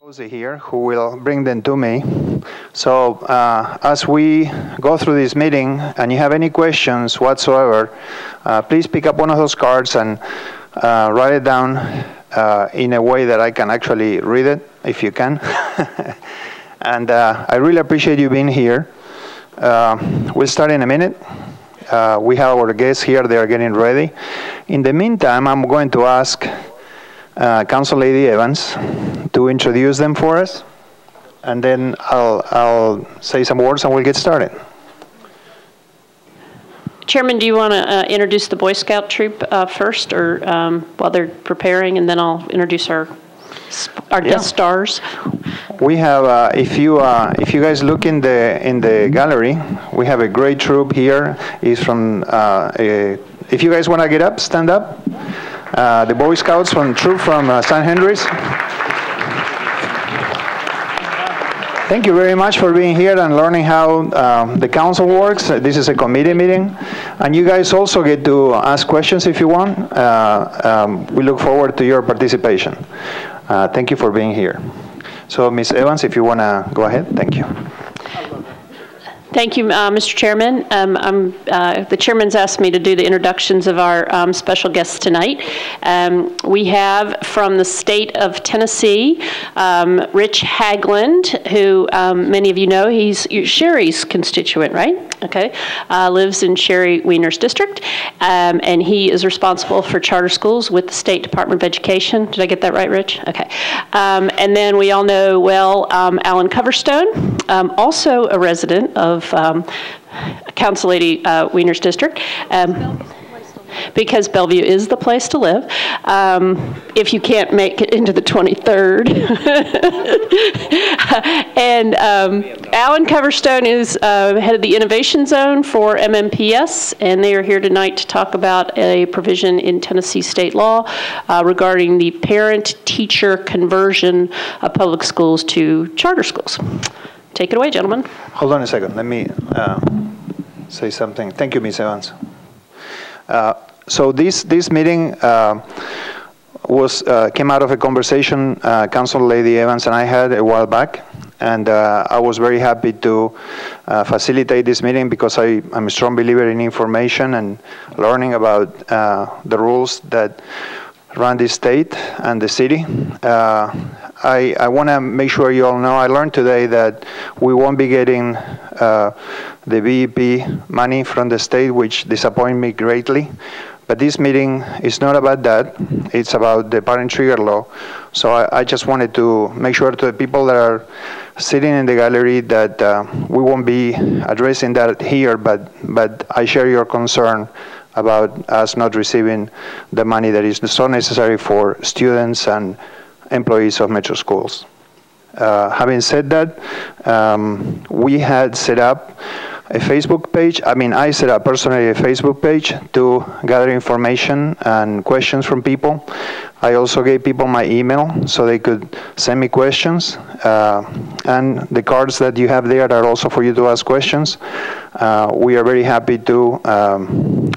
Here who will bring them to me. So as we go through this meeting and you have any questions whatsoever, please pick up one of those cards and write it down in a way that I can actually read it, if you can. And I really appreciate you being here. We'll start in a minute. We have our guests here. They are getting ready. In the meantime, I'm going to ask Council Lady Evans to introduce them for us, and then I'll say some words and we'll get started. Chairman, do you want to introduce the Boy Scout troop first, or while they're preparing, and then I'll introduce our guest stars? We have, if you guys look in the gallery, we have a great troop here. Is from if you guys want to get up, stand up. The Boy Scouts troop from St. Henry's. Thank you very much for being here and learning how the council works. This is a committee meeting, and you guys also get to ask questions if you want. We look forward to your participation. Thank you for being here. So, Ms. Evans, if you want to go ahead, thank you. Thank you, Mr. Chairman. The chairman's asked me to do the introductions of our special guests tonight. We have from the state of Tennessee, Rich Hagland, who many of you know. He's Sherry's constituent, right? Okay. Lives in Sherry Wiener's district, and he is responsible for charter schools with the State Department of Education. Did I get that right, Rich? Okay. And then we all know well Alan Coverstone, also a resident of Council Lady Wiener's district, because Bellevue is the place to live. If you can't make it into the 23rd. And Alan Coverstone is head of the Innovation Zone for MMPS, and they are here tonight to talk about a provision in Tennessee state law regarding the parent-teacher conversion of public schools to charter schools. Take it away, gentlemen. Hold on a second. Let me say something. Thank you, Ms. Evans. So this meeting came out of a conversation Council Lady Evans and I had a while back, and I was very happy to facilitate this meeting because I'm a strong believer in information and learning about the rules that run the state and the city. I want to make sure you all know, I learned today that we won't be getting the BEP money from the state, which disappointed me greatly. But this meeting is not about that. It's about the parent trigger law. So I just wanted to make sure to the people that are sitting in the gallery that we won't be addressing that here, but I share your concern about us not receiving the money that is so necessary for students and employees of metro schools. Having said that, we had set up a Facebook page. I set up personally a Facebook page to gather information and questions from people. I also gave people my email so they could send me questions. And the cards that you have there are also for you to ask questions. We are very happy to,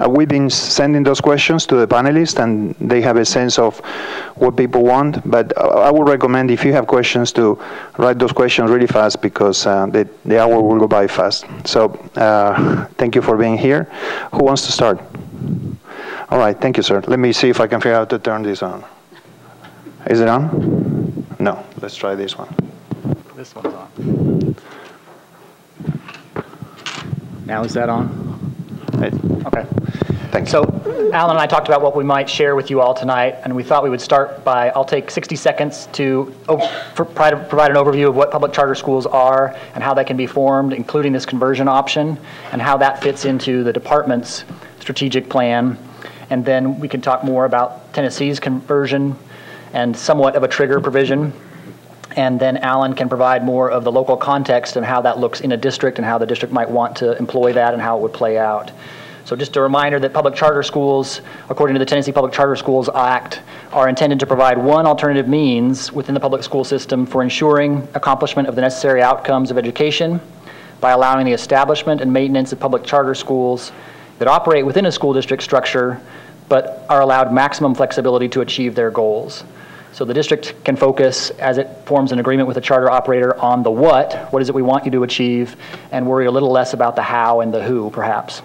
we've been sending those questions to the panelists, and they have a sense of what people want. But I would recommend, if you have questions, to write those questions really fast, because the hour will go by fast. So thank you for being here. Who wants to start? All right, thank you, sir. Let me see if I can figure out how to turn this on. Is it on? No, let's try this one. This one's on. Now is that on? Okay. Thanks. So Alan and I talked about what we might share with you all tonight, and we thought we would start by, I'll take 60 seconds to provide an overview of what public charter schools are and how they can be formed, including this conversion option, and how that fits into the department's strategic plan. And then we can talk more about Tennessee's conversion and somewhat of a trigger provision. And then Alan can provide more of the local context and how that looks in a district and how the district might want to employ that and how it would play out. So just a reminder that public charter schools, according to the Tennessee Public Charter Schools Act, are intended to provide one alternative means within the public school system for ensuring accomplishment of the necessary outcomes of education by allowing the establishment and maintenance of public charter schools that operate within a school district structure but are allowed maximum flexibility to achieve their goals. So the district can focus, as it forms an agreement with a charter operator, on the what is it we want you to achieve, and worry a little less about the how and the who, perhaps.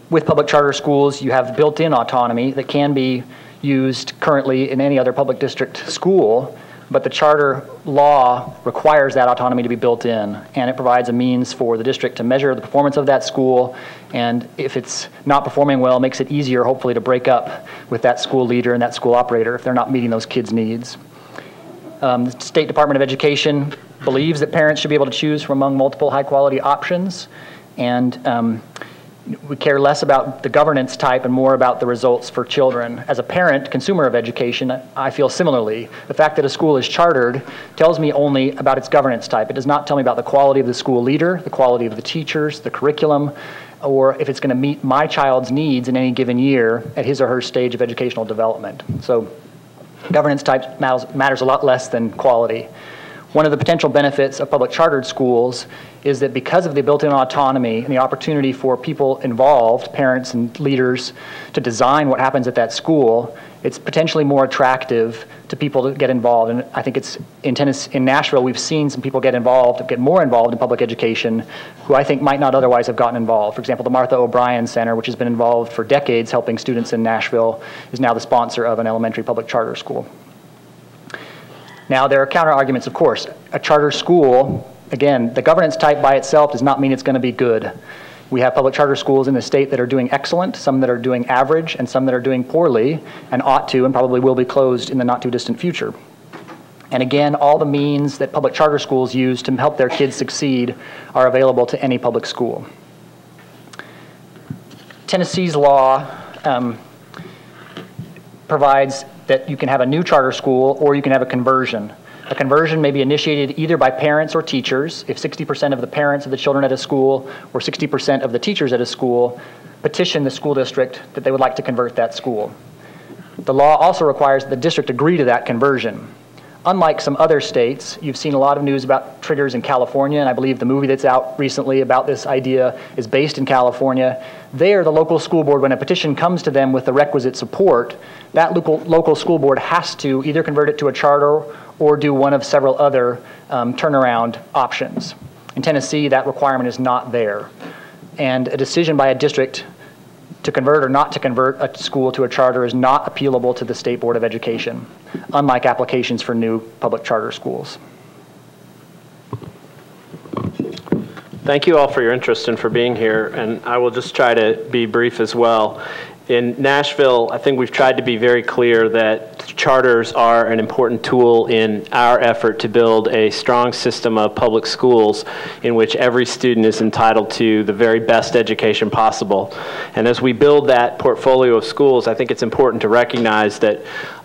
With public charter schools, you have built-in autonomy that can be used currently in any other public district school, but the charter law requires that autonomy to be built in, and it provides a means for the district to measure the performance of that school, and if it's not performing well, makes it easier, hopefully, to break up with that school leader and that school operator if they're not meeting those kids' needs. The State Department of Education believes that parents should be able to choose from among multiple high-quality options, and we care less about the governance type and more about the results for children. As a parent, consumer of education, I feel similarly. The fact that a school is chartered tells me only about its governance type. It does not tell me about the quality of the school leader, the quality of the teachers, the curriculum, or if it's going to meet my child's needs in any given year at his or her stage of educational development. So governance type matters a lot less than quality. One of the potential benefits of public chartered schools is that because of the built-in autonomy and the opportunity for people involved, parents and leaders, to design what happens at that school, it's potentially more attractive to people to get involved. And I think it's in Nashville, we've seen some people get more involved in public education who I think might not otherwise have gotten involved. For example, the Martha O'Brien Center, which has been involved for decades helping students in Nashville, is now the sponsor of an elementary public charter school. Now, there are counter-arguments, of course. A charter school, again, the governance type by itself does not mean it's going to be good. We have public charter schools in the state that are doing excellent, some that are doing average, and some that are doing poorly, and ought to and probably will be closed in the not-too-distant future. And again, all the means that public charter schools use to help their kids succeed are available to any public school. Tennessee's law provides that you can have a new charter school or you can have a conversion. A conversion may be initiated either by parents or teachers. If 60% of the parents of the children at a school or 60% of the teachers at a school petition the school district that they would like to convert that school. The law also requires that the district agree to that conversion. Unlike some other states, you've seen a lot of news about triggers in California, and I believe the movie that's out recently about this idea is based in California. There, the local school board, when a petition comes to them with the requisite support, that local school board has to either convert it to a charter or do one of several other turnaround options. In Tennessee, that requirement is not there. And a decision by a district to convert or not to convert a school to a charter is not appealable to the State Board of Education, unlike applications for new public charter schools. Thank you all for your interest and for being here, and I will just try to be brief as well. In Nashville, I think we've tried to be very clear that charters are an important tool in our effort to build a strong system of public schools in which every student is entitled to the very best education possible. And as we build that portfolio of schools, I think it's important to recognize that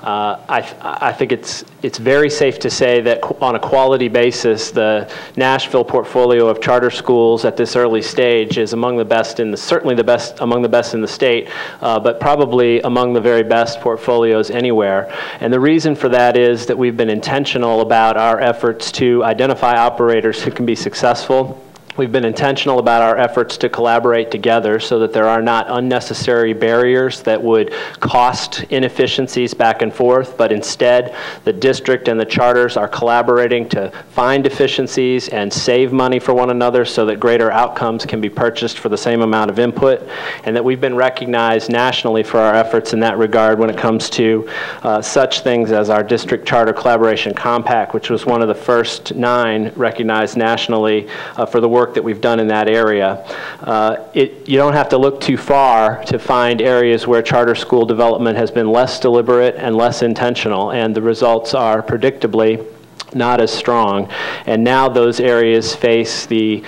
I think it's very safe to say that on a quality basis, the Nashville portfolio of charter schools at this early stage is among the best certainly among the best in the state, but probably among the very best portfolios anywhere. And the reason for that is that we've been intentional about our efforts to identify operators who can be successful. We've been intentional about our efforts to collaborate together so that there are not unnecessary barriers that would cost inefficiencies back and forth, but instead the district and the charters are collaborating to find efficiencies and save money for one another so that greater outcomes can be purchased for the same amount of input, and that we've been recognized nationally for our efforts in that regard when it comes to such things as our District Charter Collaboration Compact, which was one of the first 9 recognized nationally for the work that we've done in that area. You don't have to look too far to find areas where charter school development has been less deliberate and less intentional, and the results are predictably not as strong. And now those areas face the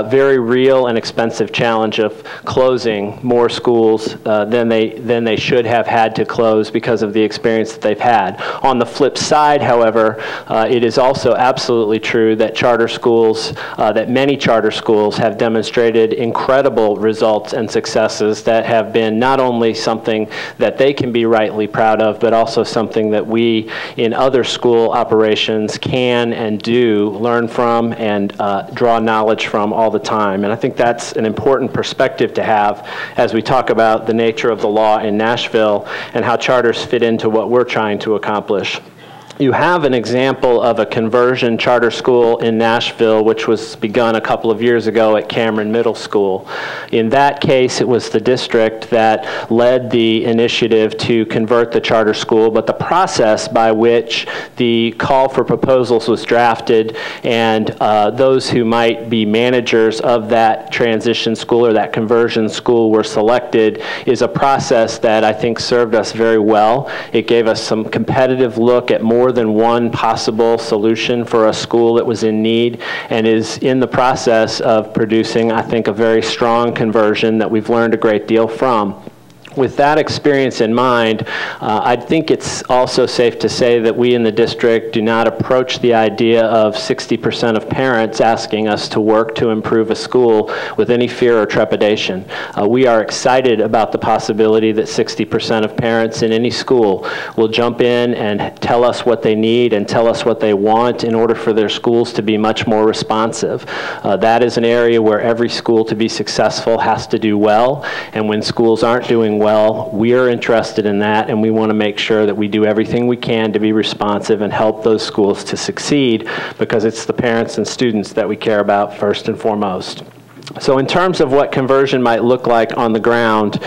very real and expensive challenge of closing more schools than they should have had to close because of the experience that they've had. On the flip side, however, it is also absolutely true that charter schools, that many charter schools have demonstrated incredible results and successes that have been not only something that they can be rightly proud of, but also something that we in other school operations can and do learn from and draw knowledge from from all the time. And I think that's an important perspective to have as we talk about the nature of the law in Nashville and how charters fit into what we're trying to accomplish. You have an example of a conversion charter school in Nashville, which was begun a couple of years ago at Cameron Middle School. In that case, it was the district that led the initiative to convert the charter school, but the process by which the call for proposals was drafted and those who might be managers of that transition school or that conversion school were selected is a process that I think served us very well. It gave us some competitive look at more than one possible solution for a school that was in need, and is in the process of producing, I think, a very strong conversion that we've learned a great deal from. With that experience in mind, I think it's also safe to say that we in the district do not approach the idea of 60% of parents asking us to work to improve a school with any fear or trepidation. We are excited about the possibility that 60% of parents in any school will jump in and tell us what they need and tell us what they want in order for their schools to be much more responsive. That is an area where every school to be successful has to do well, and when schools aren't doing well, we are interested in that, and we want to make sure that we do everything we can to be responsive and help those schools to succeed, because it's the parents and students that we care about first and foremost. So in terms of what conversion might look like on the ground,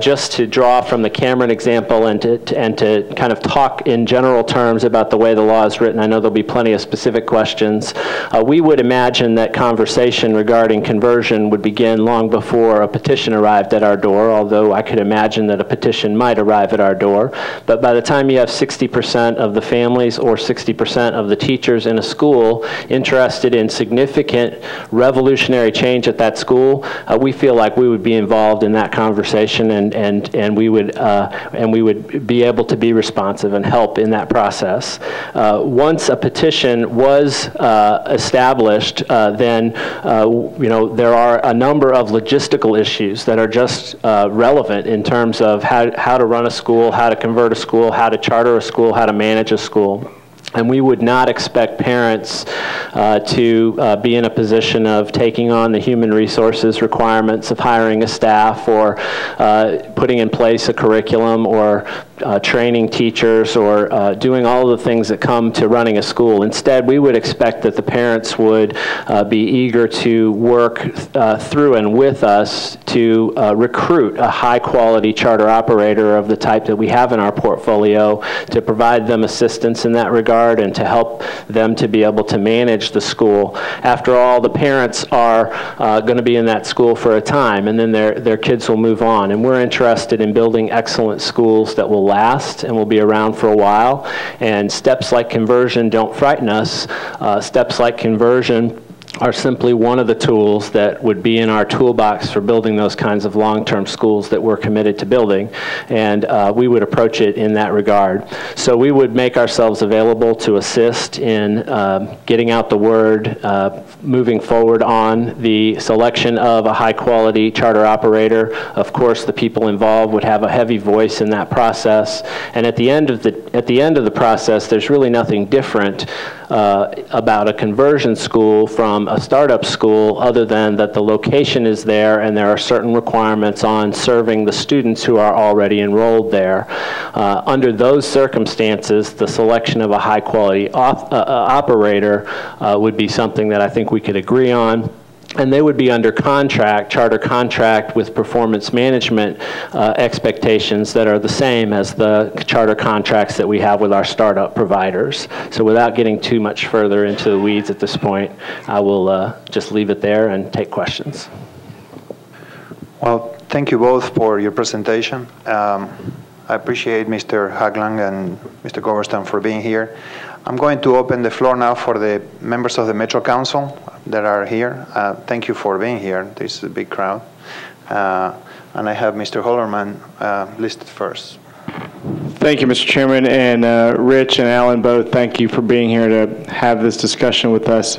just to draw from the Cameron example and to kind of talk in general terms about the way the law is written, I know there'll be plenty of specific questions. We would imagine that conversation regarding conversion would begin long before a petition arrived at our door, although I could imagine that a petition might arrive at our door. But by the time you have 60% of the families or 60% of the teachers in a school interested in significant revolutionary change at that school, we feel like we would be involved in that conversation, and we would be able to be responsive and help in that process. Once a petition was established, then there are a number of logistical issues that are just relevant in terms of how to run a school, how to convert a school, how to charter a school, how to manage a school. And we would not expect parents to be in a position of taking on the human resources requirements of hiring a staff or putting in place a curriculum or training teachers or doing all of the things that come to running a school. Instead, we would expect that the parents would be eager to work through and with us to recruit a high-quality charter operator of the type that we have in our portfolio to provide them assistance in that regard and to help them to be able to manage the school. After all, the parents are going to be in that school for a time, and then their kids will move on. And we're interested in building excellent schools that will last and will be around for a while. And steps like conversion don't frighten us. Steps like conversion are simply one of the tools that would be in our toolbox for building those kinds of long-term schools that we're committed to building, and we would approach it in that regard. So we would make ourselves available to assist in getting out the word, moving forward on the selection of a high-quality charter operator. Of course, the people involved would have a heavy voice in that process, and at the end of the process, there's really nothing different about a conversion school from a startup school, other than that the location is there and there are certain requirements on serving the students who are already enrolled there. Under those circumstances, the selection of a high-quality operator would be something that I think we could agree on. And they would be under contract, charter contract, with performance management expectations that are the same as the charter contracts that we have with our startup providers. So without getting too much further into the weeds at this point, I will just leave it there and take questions. Well, thank you both for your presentation. I appreciate Mr. Hagland and Mr. Goverstan for being here. I'm going to open the floor now for the members of the Metro Council that are here. Thank you for being here. This is a big crowd. And I have Mr. Hollerman listed first. Thank you, Mr. Chairman, and Rich and Alan both, thank you for being here to have this discussion with us.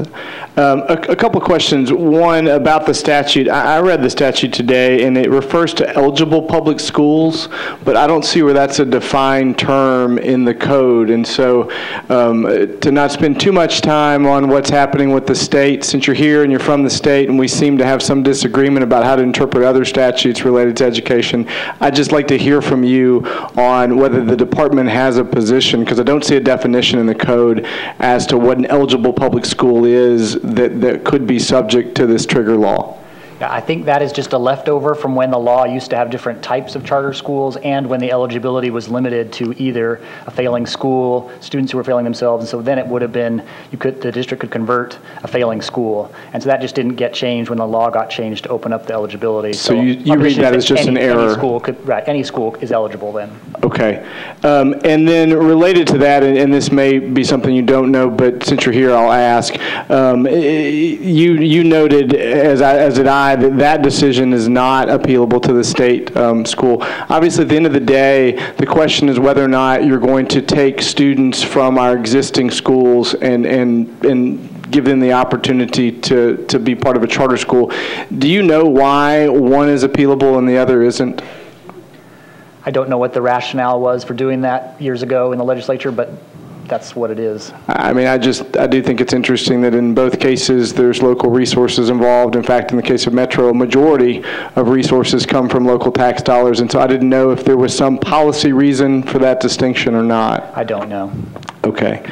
A couple of questions. One, about the statute. I read the statute today, and it refers to eligible public schools, but I don't see where that's a defined term in the code. And so to not spend too much time on what's happening with the state, since you're here and you're from the state, and we seem to have some disagreement about how to interpret other statutes related to education, I'd just like to hear from you on whether the department has a position, because I don't see a definition in the code as to what an eligible public school is that could be subject to this trigger law. Yeah, I think that is just a leftover from when the law used to have different types of charter schools and when the eligibility was limited to either a failing school, students who were failing themselves, and so then it would have been, the district could convert a failing school. And so that just didn't get changed when the law got changed to open up the eligibility. So you read that as just an error? Any school is eligible then. Okay. And then related to that, and this may be something you don't know, but since you're here, I'll ask. You noted, as did I, that decision is not appealable to the state school. Obviously, at the end of the day, the question is whether or not you're going to take students from our existing schools and give them the opportunity to be part of a charter school. Do you know why one is appealable and the other isn't? I don't know what the rationale was for doing that years ago in the legislature, but that's what it is. I mean, I do think it's interesting that in both cases there's local resources involved. In fact, in the case of Metro, a majority of resources come from local tax dollars, and so I didn't know if there was some policy reason for that distinction or not. I don't know. Okay.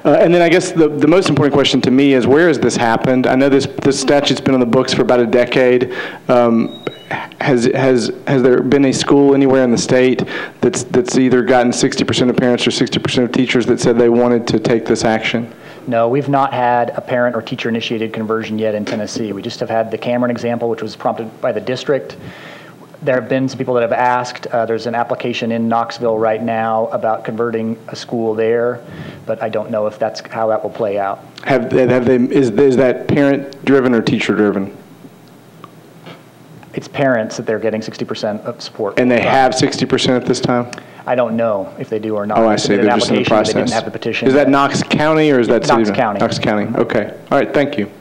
And then I guess the most important question to me is, where has this happened? I know this statute's been on the books for about a decade. Has there been a school anywhere in the state that's either gotten 60% of parents or 60% of teachers that said they wanted to take this action? No, we've not had a parent or teacher-initiated conversion yet in Tennessee. We just have had the Cameron example, which was prompted by the district. There have been some people that have asked. There's an application in Knoxville right now about converting a school there, but I don't know if that's how that will play out. Is that parent-driven or teacher-driven? It's parents that they're getting 60% of support. And they have 60% at this time? I don't know if they do or not. Oh, I see. They're just in the process. They didn't have the petition. Is that Knox County or is that Knox County? Knox County. Okay. All right. Thank you.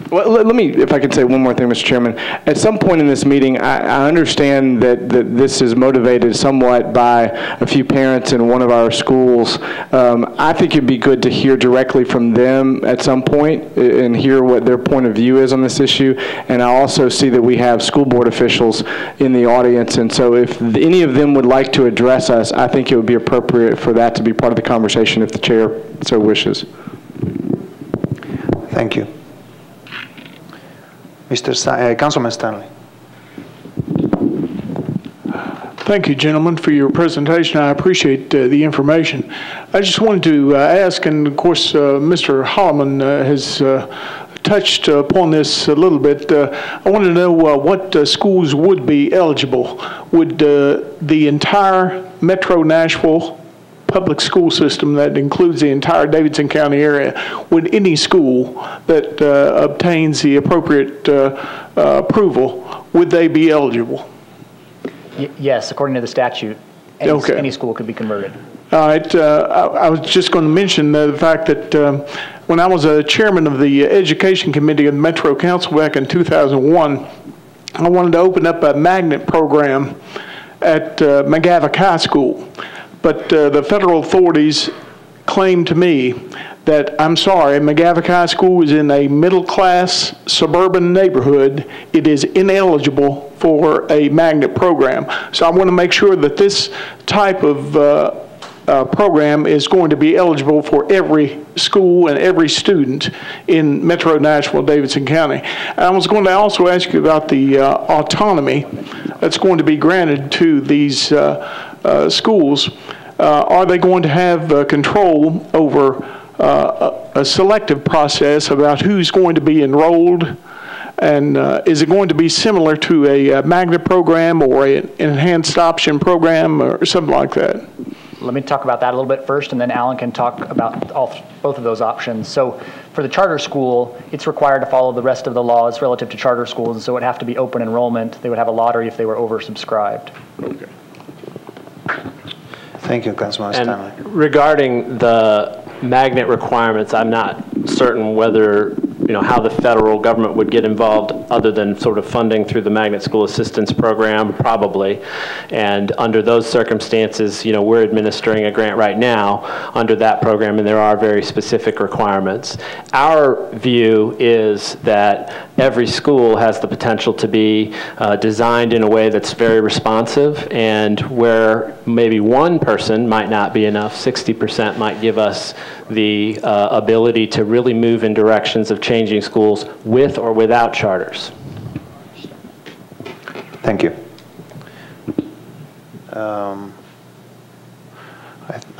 Well, let me, if I could say one more thing, Mr. Chairman. At some point in this meeting, I understand that this is motivated somewhat by a few parents in one of our schools. I think it'd be good to hear directly from them at some point and hear what their point of view is on this issue. And I also see that we have school board officials in the audience. And so if any of them would like to address us, I think it would be appropriate for that to be part of the conversation if the chair so wishes. Thank you. Councilman Stanley. Thank you, gentlemen, for your presentation. I appreciate the information. I just wanted to ask, and of course, Mr. Holloman has touched upon this a little bit. I wanted to know what schools would be eligible. Would the entire Metro Nashville public school system that includes the entire Davidson County area, would any school that obtains the appropriate approval, would they be eligible? Yes, according to the statute, any school could be converted. All right. I was just going to mention the fact that when I was a chairman of the Education Committee of the Metro Council back in 2001, I wanted to open up a magnet program at McGavock High School. But the federal authorities claimed to me that, I'm sorry, McGavock High School is in a middle-class suburban neighborhood. It is ineligible for a magnet program. So I want to make sure that this type of program is going to be eligible for every school and every student in Metro Nashville, Davidson County. And I was going to also ask you about the autonomy that's going to be granted to these schools. Are they going to have control over a selective process about who's going to be enrolled? And is it going to be similar to a magnet program or an enhanced option program or something like that? Let me talk about that a little bit first, and then Alan can talk about both of those options. So for the charter school, it's required to follow the rest of the laws relative to charter schools, and so it would have to be open enrollment. They would have a lottery if they were oversubscribed. Okay. Thank you, Councilman Stanley. Regarding the magnet requirements, I'm not certain whether, how the federal government would get involved other than sort of funding through the Magnet School Assistance Program, probably. And under those circumstances, we're administering a grant right now under that program, and there are very specific requirements. Our view is that every school has the potential to be designed in a way that's very responsive, and where maybe one person might not be enough, 60% might give us the ability to really move in directions of changing schools with or without charters. Thank you. I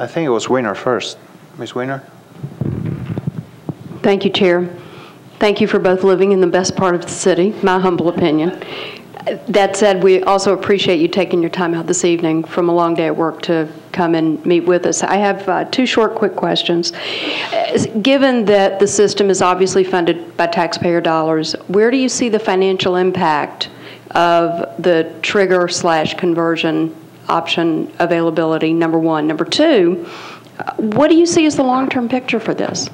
think it was Weiner first. Ms. Weiner? Thank you, Chair. Thank you for both living in the best part of the city, my humble opinion. That said, we also appreciate you taking your time out this evening from a long day at work to come and meet with us. I have two short, quick questions. Given that the system is obviously funded by taxpayer dollars, where do you see the financial impact of the trigger/conversion option availability, number one? Number two, what do you see as the long-term picture for this?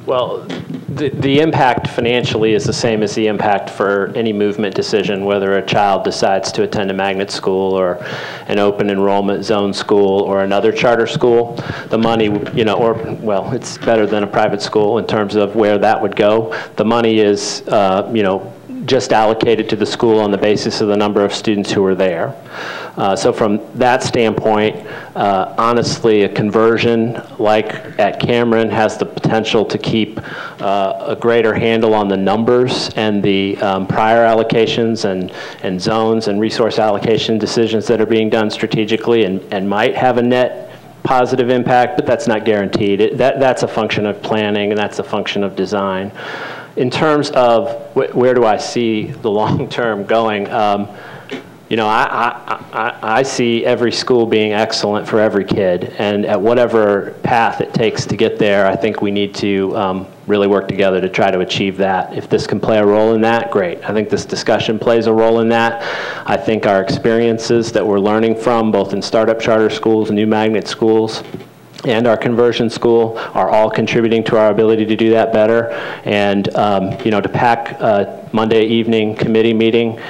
Well, the impact financially is the same as the impact for any movement decision, whether a child decides to attend a magnet school or an open enrollment zone school or another charter school. The money, well, it's better than a private school in terms of where that would go. The money is, just allocated to the school on the basis of the number of students who are there. So from that standpoint, honestly, a conversion like at Cameron has the potential to keep a greater handle on the numbers and the prior allocations and zones and resource allocation decisions that are being done strategically, and might have a net positive impact, but that's not guaranteed. That's a function of planning, and that's a function of design. In terms of where do I see the long term going, I see every school being excellent for every kid, and at whatever path it takes to get there, I think we need to really work together to try to achieve that. If this can play a role in that, great. I think this discussion plays a role in that. I think our experiences that we're learning from, both in startup charter schools, new magnet schools, and our conversion school are all contributing to our ability to do that better. And to pack a Monday evening committee meeting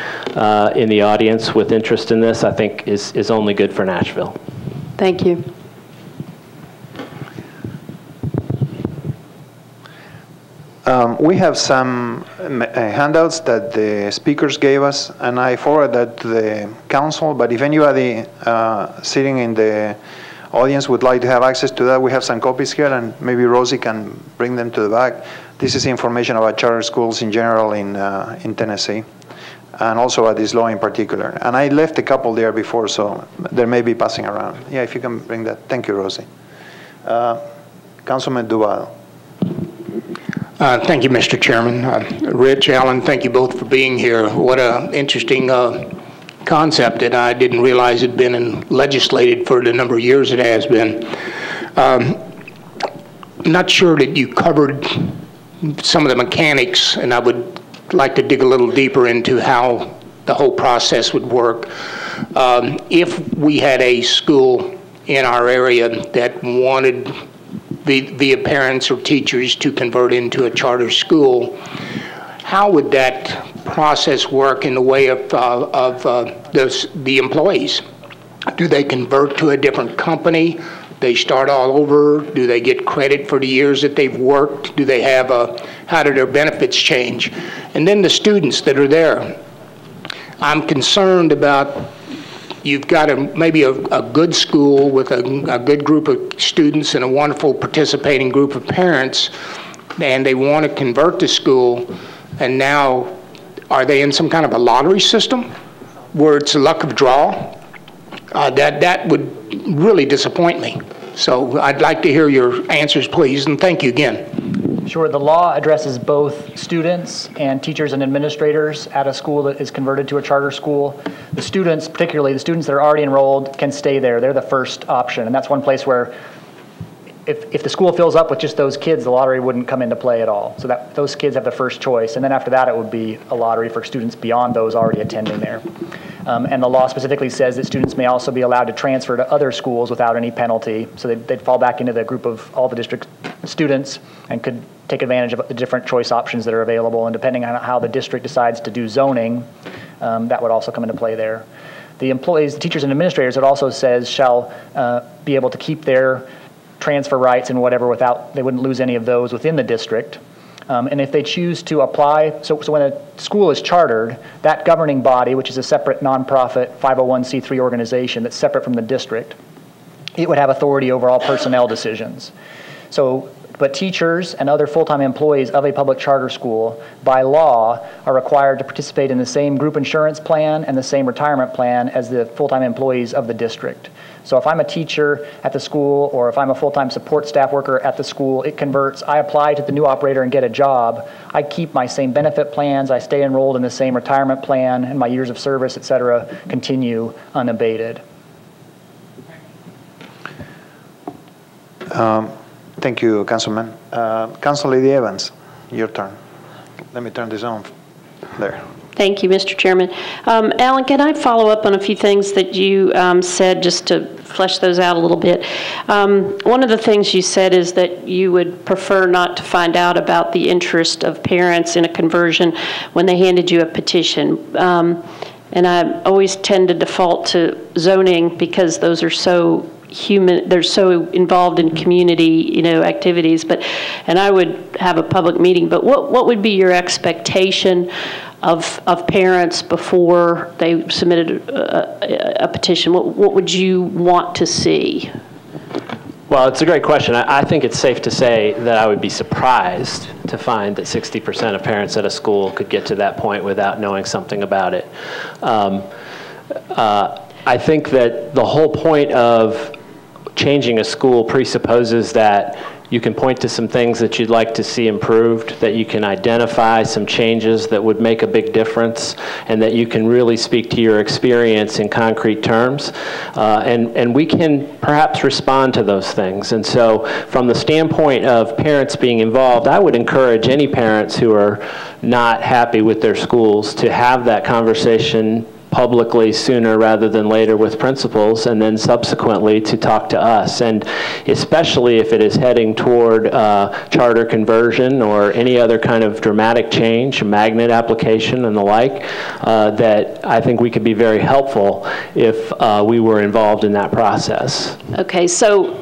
in the audience with interest in this, I think is only good for Nashville. Thank you. We have some handouts that the speakers gave us, and I forwarded that to the council, but if anybody sitting in the audience would like to have access to that, we have some copies here, and maybe Rosie can bring them to the back. This is information about charter schools in general in Tennessee, and also about this law in particular. And I left a couple there before, so they may be passing around. Yeah, if you can bring that. Thank you, Rosie. Councilman Duval. Thank you, Mr. Chairman. Rich, Alan, thank you both for being here. What an interesting concept that I didn't realize had been legislated for the number of years it has been. I'm not sure that you covered some of the mechanics, and I would like to dig a little deeper into how the whole process would work. If we had a school in our area that wanted via parents or teachers to convert into a charter school, how would that process work in the way of the employees? Do they convert to a different company? They start all over? Do they get credit for the years that they've worked? Do they have how do their benefits change? And then the students that are there. I'm concerned about, you've got maybe a good school with a good group of students and a wonderful participating group of parents, and they want to convert to school, and now are they in some kind of a lottery system where it's a luck of draw? That would really disappoint me. So I'd like to hear your answers, please, and thank you again. Sure. The law addresses both students and teachers and administrators at a school that is converted to a charter school. The students, particularly the students that are already enrolled, can stay there. They're the first option, and that's one place where if the school fills up with just those kids, the lottery wouldn't come into play at all. So that those kids have the first choice, and then after that it would be a lottery for students beyond those already attending there. And the law specifically says that students may also be allowed to transfer to other schools without any penalty. So they'd fall back into the group of all the district students and could take advantage of the different choice options that are available. And depending on how the district decides to do zoning, that would also come into play there. The employees, the teachers and administrators, it also says shall be able to keep their transfer rights and whatever without, they wouldn't lose any of those within the district. And if they choose to apply, so when a school is chartered, that governing body, which is a separate nonprofit 501c3 organization that's separate from the district, it would have authority over all personnel decisions. So, but teachers and other full-time employees of a public charter school, by law, are required to participate in the same group insurance plan and the same retirement plan as the full-time employees of the district. So if I'm a teacher at the school, or if I'm a full-time support staff worker at the school, it converts, I apply to the new operator and get a job. I keep my same benefit plans, I stay enrolled in the same retirement plan, and my years of service, et cetera, continue unabated. Thank you, Councilman. Council Lady Evans, your turn. Let me turn this on there. Thank you, Mr. Chairman. Alan, can I follow up on a few things that you said, just to flesh those out a little bit? One of the things you said is that you would prefer not to find out about the interest of parents in a conversion when they handed you a petition. And I always tend to default to zoning because those are so human, they're so involved in community, activities. And I would have a public meeting. But what would be your expectation of parents before they submitted a petition? What would you want to see? Well, it's a great question. I think it's safe to say that I would be surprised to find that 60% of parents at a school could get to that point without knowing something about it. I think that the whole point of changing a school presupposes that you can point to some things that you'd like to see improved, that you can identify some changes that would make a big difference, and that you can really speak to your experience in concrete terms. And we can perhaps respond to those things. And so from the standpoint of parents being involved, I would encourage any parents who are not happy with their schools to have that conversation publicly sooner rather than later with principals, and then subsequently to talk to us. And especially if it is heading toward charter conversion or any other kind of dramatic change, magnet application and the like, that I think we could be very helpful if we were involved in that process. Okay, so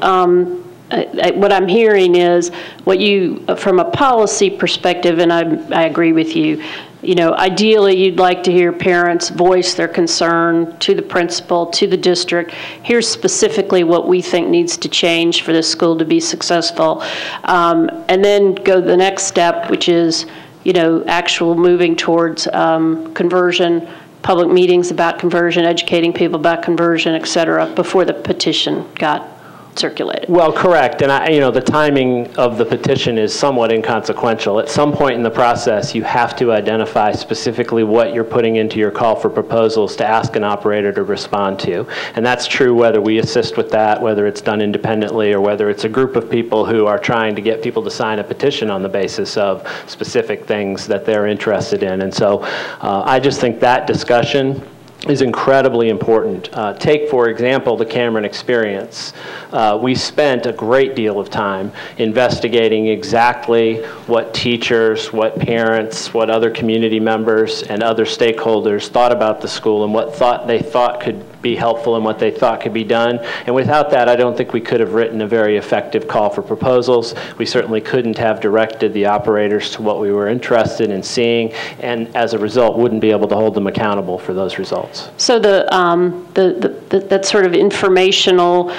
what I'm hearing is what you, from a policy perspective, and I agree with you, ideally you'd like to hear parents voice their concern to the principal, to the district. Here's specifically what we think needs to change for this school to be successful. And then go the next step, which is, actual moving towards conversion, public meetings about conversion, educating people about conversion, et cetera, before the petition got circulated. Well, correct. And the timing of the petition is somewhat inconsequential. At some point in the process, you have to identify specifically what you're putting into your call for proposals to ask an operator to respond to. And that's true whether we assist with that, whether it's done independently, or whether it's a group of people who are trying to get people to sign a petition on the basis of specific things that they're interested in. And so I just think that discussion is incredibly important. Take, for example, the Cameron experience. We spent a great deal of time investigating exactly what teachers, what parents, what other community members, and other stakeholders thought about the school and what they thought could be helpful and what they thought could be done. And without that, I don't think we could have written a very effective call for proposals. We certainly couldn't have directed the operators to what we were interested in seeing, and as a result, wouldn't be able to hold them accountable for those results. So that sort of informational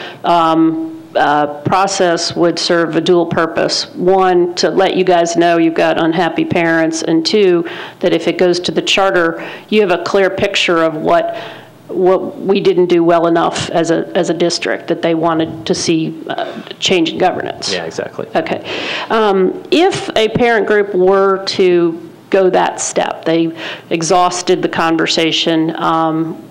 process would serve a dual purpose. One, to let you guys know you've got unhappy parents, and two, that if it goes to the charter, you have a clear picture of what we didn't do well enough as a district, that they wanted to see change in governance. Yeah, exactly. Okay. If a parent group were to go that step, they exhausted the conversation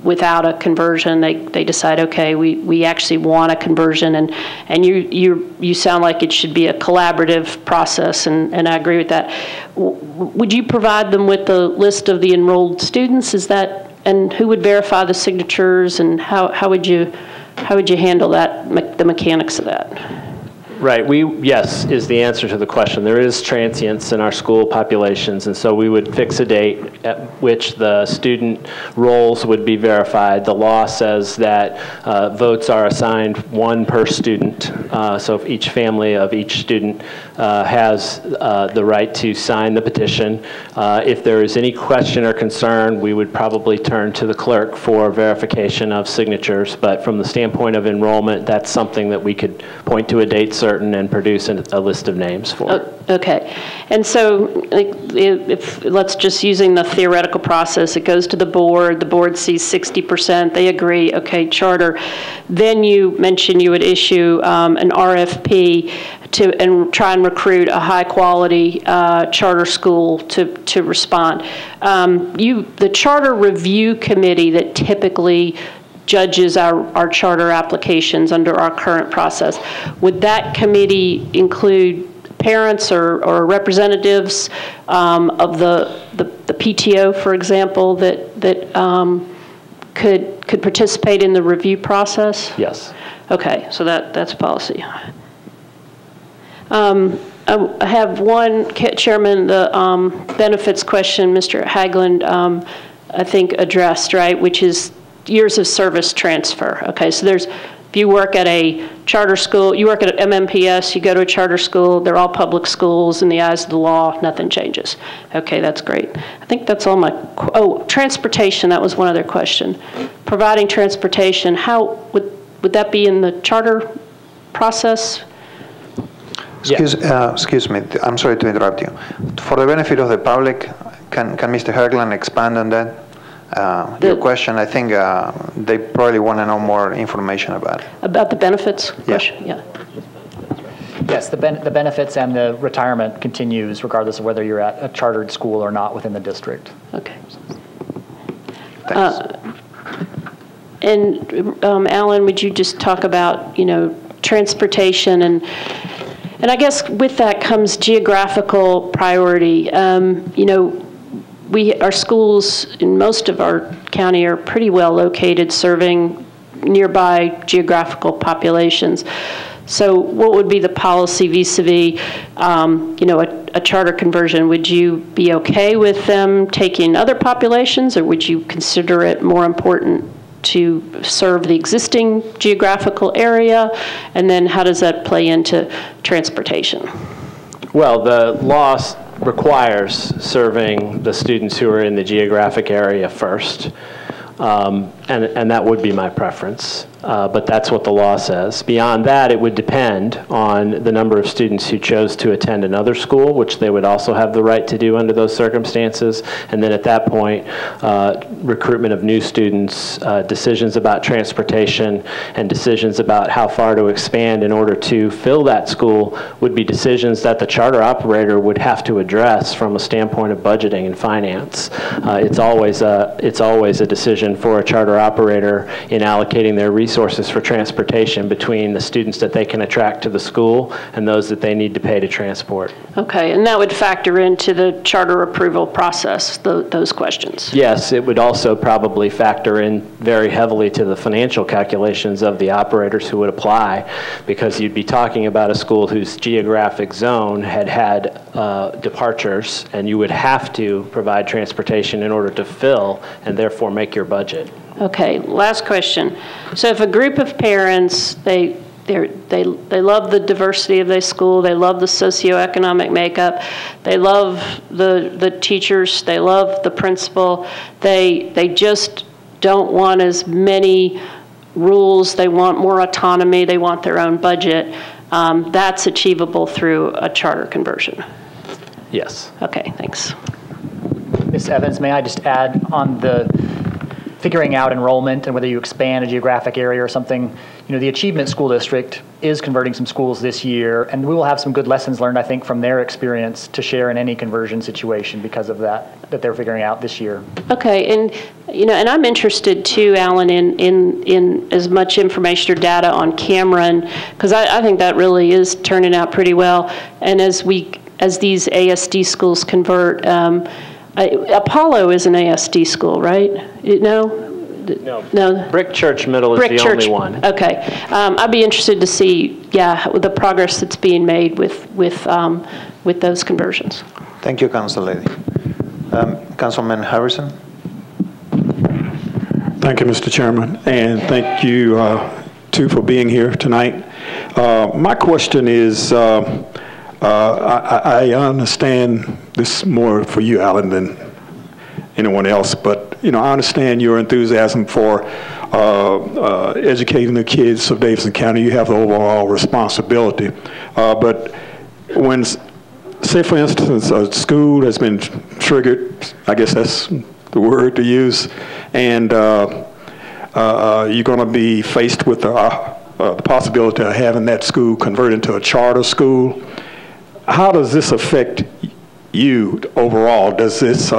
without a conversion, they decide, okay, we actually want a conversion, and you sound like it should be a collaborative process, and I agree with that. Would you provide them with the list of the enrolled students? Is that and who would verify the signatures, and how would you handle that, the mechanics of that? Right. Yes, is the answer to the question. There is transience in our school populations, and so we would fix a date at which the student rolls would be verified. The law says that votes are assigned one per student, so if each family of each student has the right to sign the petition. If there is any question or concern, we would probably turn to the clerk for verification of signatures, but from the standpoint of enrollment, that's something that we could point to a date certain and produce a list of names for. Okay. And so if let's just using the theoretical process, it goes to the board sees 60%, they agree, okay, charter. Then you mentioned you would issue an RFP and try and recruit a high quality charter school to respond. The charter review committee that typically judges our charter applications under our current process, would that committee include parents or representatives of the PTO, for example, that could participate in the review process? Yes. Okay, so that's policy. I have one, Chairman, the benefits question Mr. Haglund I think addressed, right, which is years of service transfer. Okay, so if you work at a charter school, you work at an MMPS, you go to a charter school, they're all public schools in the eyes of the law, nothing changes. Okay, that's great. I think that's all transportation, that was one other question. Providing transportation, how would that be in the charter process? Excuse me, I'm sorry to interrupt you. For the benefit of the public, can Mr. Haglund expand on that? Your question, I think they probably want to know more information about it. About the benefits question? Yeah. Yes, the benefits and the retirement continues regardless of whether you're at a chartered school or not within the district. Okay. Thanks. Alan, would you just talk about, transportation and I guess with that comes geographical priority. Our schools in most of our county are pretty well located, serving nearby geographical populations. So what would be the policy vis-a-vis, a charter conversion? Would you be okay with them taking other populations, or would you consider it more important to serve the existing geographical area? And then how does that play into transportation? Well, the law requires serving the students who are in the geographic area first, and that would be my preference. But that's what the law says. Beyond that, it would depend on the number of students who chose to attend another school, which they would also have the right to do under those circumstances. And then at that point, recruitment of new students, decisions about transportation, and decisions about how far to expand in order to fill that school would be decisions that the charter operator would have to address from a standpoint of budgeting and finance. It's always a decision for a charter operator in allocating their resources for transportation between the students that they can attract to the school and those that they need to pay to transport. Okay, and that would factor into the charter approval process, those questions? Yes, it would also probably factor in very heavily to the financial calculations of the operators who would apply, because you'd be talking about a school whose geographic zone had departures, and you would have to provide transportation in order to fill and therefore make your budget. Okay, last question. So if a group of parents, they love the diversity of their school, they love the socioeconomic makeup, they love the teachers, they love the principal, they just don't want as many rules, they want more autonomy, they want their own budget, that's achievable through a charter conversion? Yes. Okay, thanks. Ms. Evans, may I just add on the figuring out enrollment and whether you expand a geographic area or something, the Achievement School District is converting some schools this year, and we will have some good lessons learned, I think, from their experience to share in any conversion situation because of that they're figuring out this year. Okay, and and I'm interested too, Alan, in as much information or data on Cameron, because I think that really is turning out pretty well. And as these ASD schools convert, Apollo is an ASD school, right? No? No. Brick Church Middle is the only one. Okay. I'd be interested to see, the progress that's being made with those conversions. Thank you, Council Lady. Councilman Harrison. Thank you, Mr. Chairman, and thank you, too, for being here tonight. My question is, I understand this more for you, Alan, than anyone else, but I understand your enthusiasm for educating the kids of Davidson County. You have the overall responsibility, but when, say for instance, a school has been triggered, I guess that's the word to use, and you're going to be faced with the possibility of having that school converted into a charter school. How does this affect you overall? Does this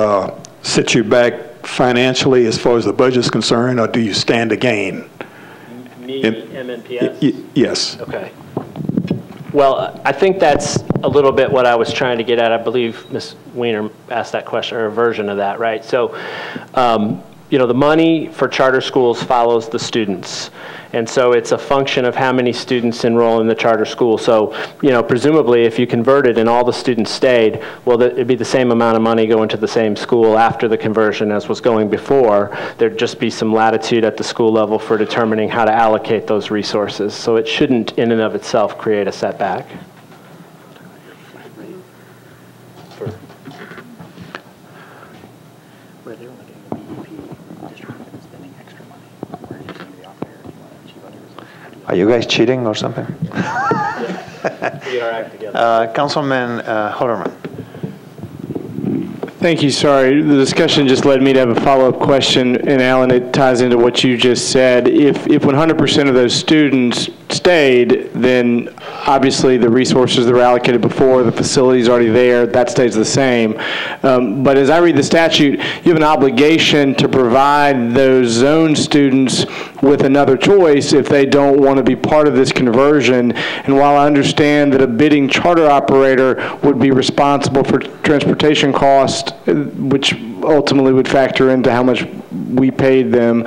set you back financially as far as the budget is concerned, or do you stand to gain? MNPS? Yes. Okay. Well, I think that's a little bit what I was trying to get at. I believe Ms. Weiner asked that question, or a version of that, right? So, the money for charter schools follows the students. And so it's a function of how many students enroll in the charter school. So, presumably if you converted and all the students stayed, well, it'd be the same amount of money going to the same school after the conversion as was going before. There'd just be some latitude at the school level for determining how to allocate those resources. So it shouldn't in and of itself create a setback. Are you guys cheating or something? Get our act together. Councilman Hollerman. Thank you. Sorry, the discussion just led me to have a follow-up question, and Alan, it ties into what you just said. If 100% of those students stayed, then obviously the resources that were allocated before, the facilities already there, that stays the same. But as I read the statute, you have an obligation to provide those zone students with another choice if they don't want to be part of this conversion. And while I understand that a bidding charter operator would be responsible for transportation costs, which ultimately would factor into how much we paid them,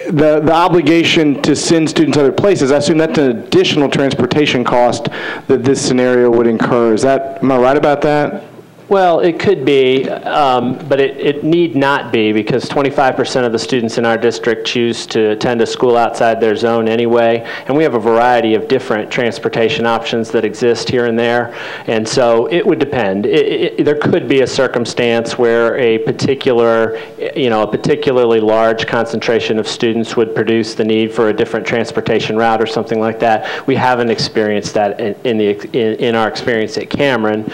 the obligation to send students other places, I assume that's an additional transportation cost that this scenario would incur. Am I right about that? Well, it could be, but it need not be, because 25% of the students in our district choose to attend a school outside their zone anyway, and we have a variety of different transportation options that exist here and there, and so it would depend. There could be a circumstance where a particularly large concentration of students would produce the need for a different transportation route or something like that. We haven't experienced that in our experience at Cameron.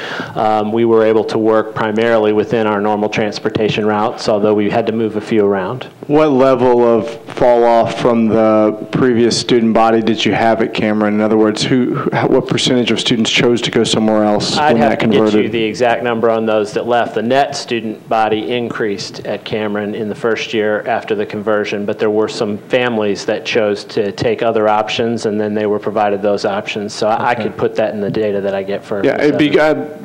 We were able to work primarily within our normal transportation routes, although we had to move a few around. What level of fall off from the previous student body did you have at Cameron? In other words, what percentage of students chose to go somewhere else when that converted? I'd have to get you the exact number on those that left. The net student body increased at Cameron in the first year after the conversion, but there were some families that chose to take other options, and then they were provided those options. So I could put that in the data that I get for. Yeah, I'd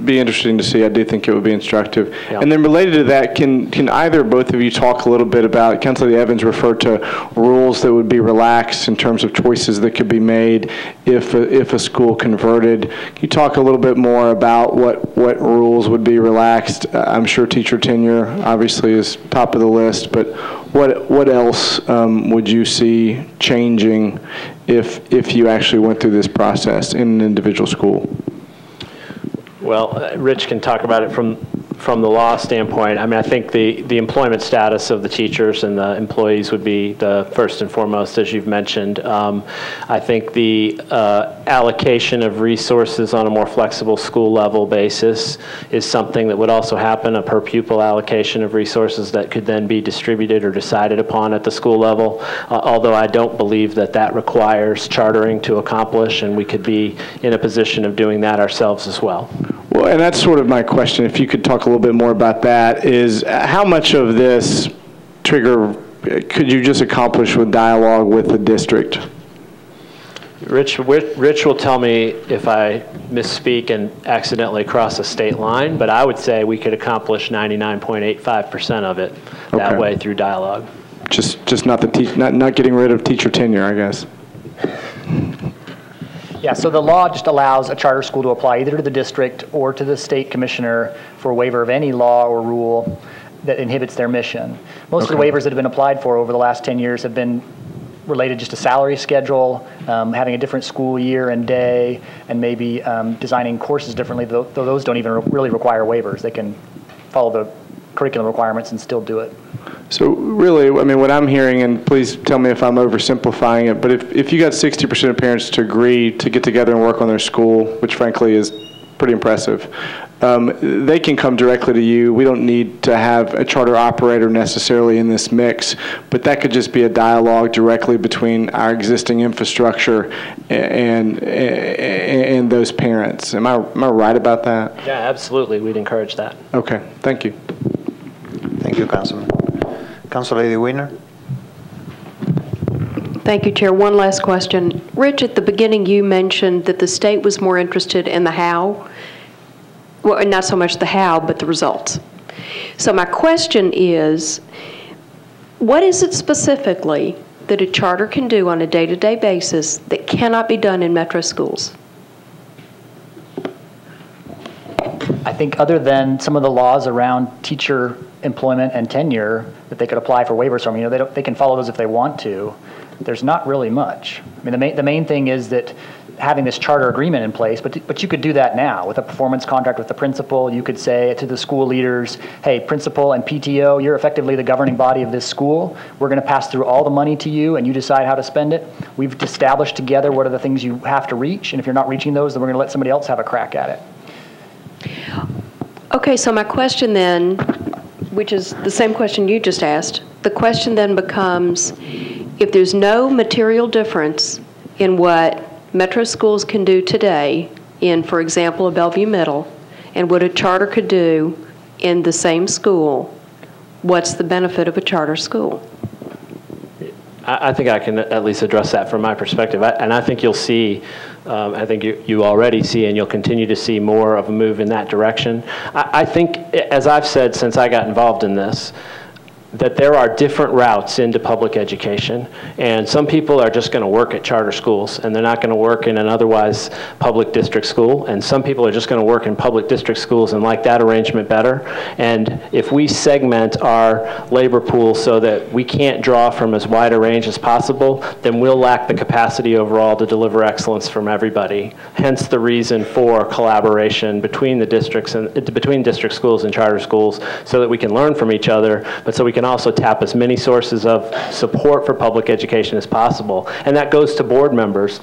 be interesting to see. I do think it would be instructive. Yeah. And then related to that, can either both of you talk a little bit about, Councilor Evans referred to rules that would be relaxed in terms of choices that could be made if a school converted. Can you talk a little bit more about what rules would be relaxed? I'm sure teacher tenure obviously is top of the list, but what else would you see changing if you actually went through this process in an individual school? Well, Rich can talk about it from the law standpoint. I mean, I think the employment status of the teachers and the employees would be the first and foremost, as you've mentioned. I think the allocation of resources on a more flexible school level basis is something that would also happen, a per pupil allocation of resources that could then be distributed or decided upon at the school level, although I don't believe that requires chartering to accomplish, and we could be in a position of doing that ourselves as well. Well, and that's sort of my question. If you could talk a little bit more about that, is how much of this trigger could you just accomplish with dialogue with the district? Rich will tell me if I misspeak and accidentally cross a state line, but I would say we could accomplish 99.85% of it that Okay. way through dialogue. Just not not getting rid of teacher tenure, I guess. Yeah, so the law just allows a charter school to apply either to the district or to the state commissioner for a waiver of any law or rule that inhibits their mission. Most of the waivers that have been applied for over the last 10 years have been related just to salary schedule, having a different school year and day, and maybe designing courses differently, though those don't even really require waivers. They can follow the curriculum requirements and still do it. So really, I mean, what I'm hearing, and please tell me if I'm oversimplifying it, but if you got 60% of parents to agree to get together and work on their school, which frankly is pretty impressive, they can come directly to you. We don't need to have a charter operator necessarily in this mix, but that could just be a dialogue directly between our existing infrastructure and those parents. Am I right about that? Yeah, absolutely. We'd encourage that. Okay, thank you. Thank you, Councilman. Council Lady Wiener. Thank you, Chair. One last question. Rich, at the beginning you mentioned that the state was more interested in the how. Well, not so much the how, but the results. So my question is, what is it specifically that a charter can do on a day-to-day basis that cannot be done in metro schools? I think other than some of the laws around teacher employment and tenure that they could apply for waivers from, they can follow those if they want to. There's not really much. I mean, the main thing is that having this charter agreement in place, but you could do that now with a performance contract with the principal. You could say to the school leaders, hey, principal and PTO, you're effectively the governing body of this school. We're going to pass through all the money to you, and you decide how to spend it. We've established together what are the things you have to reach, and if you're not reaching those, then we're going to let somebody else have a crack at it. Okay, so my question then, which is the same question you just asked, the question then becomes, if there's no material difference in what metro schools can do today in, for example, a Bellevue Middle, and what a charter could do in the same school, what's the benefit of a charter school? I think I can at least address that from my perspective. And I think you'll see, I think you already see, and you'll continue to see more of a move in that direction. I think, as I've said since I got involved in this, that there are different routes into public education, and some people are just going to work at charter schools and they're not going to work in an otherwise public district school, and some people are just going to work in public district schools and like that arrangement better. And if we segment our labor pool so that we can't draw from as wide a range as possible, then we'll lack the capacity overall to deliver excellence from everybody. Hence the reason for collaboration between the districts and between district schools and charter schools, so that we can learn from each other, but so we can also tap as many sources of support for public education as possible. And that goes to board members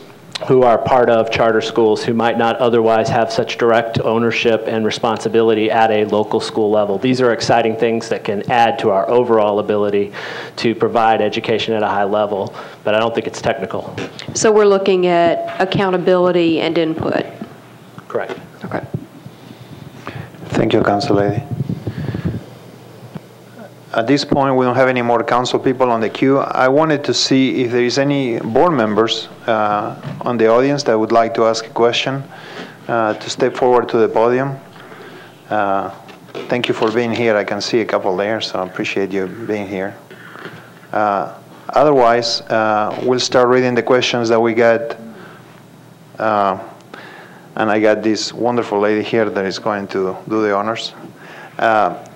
who are part of charter schools who might not otherwise have such direct ownership and responsibility at a local school level. These are exciting things that can add to our overall ability to provide education at a high level, but I don't think it's technical. So we're looking at accountability and input. Correct. Okay. Thank you, Council Lady. At this point, we don't have any more council people on the queue. I wanted to see if there is any board members on the audience that would like to ask a question, to step forward to the podium. Thank you for being here. I can see a couple there, so I appreciate you being here. Otherwise, we'll start reading the questions that we got. And I got this wonderful lady here that is going to do the honors.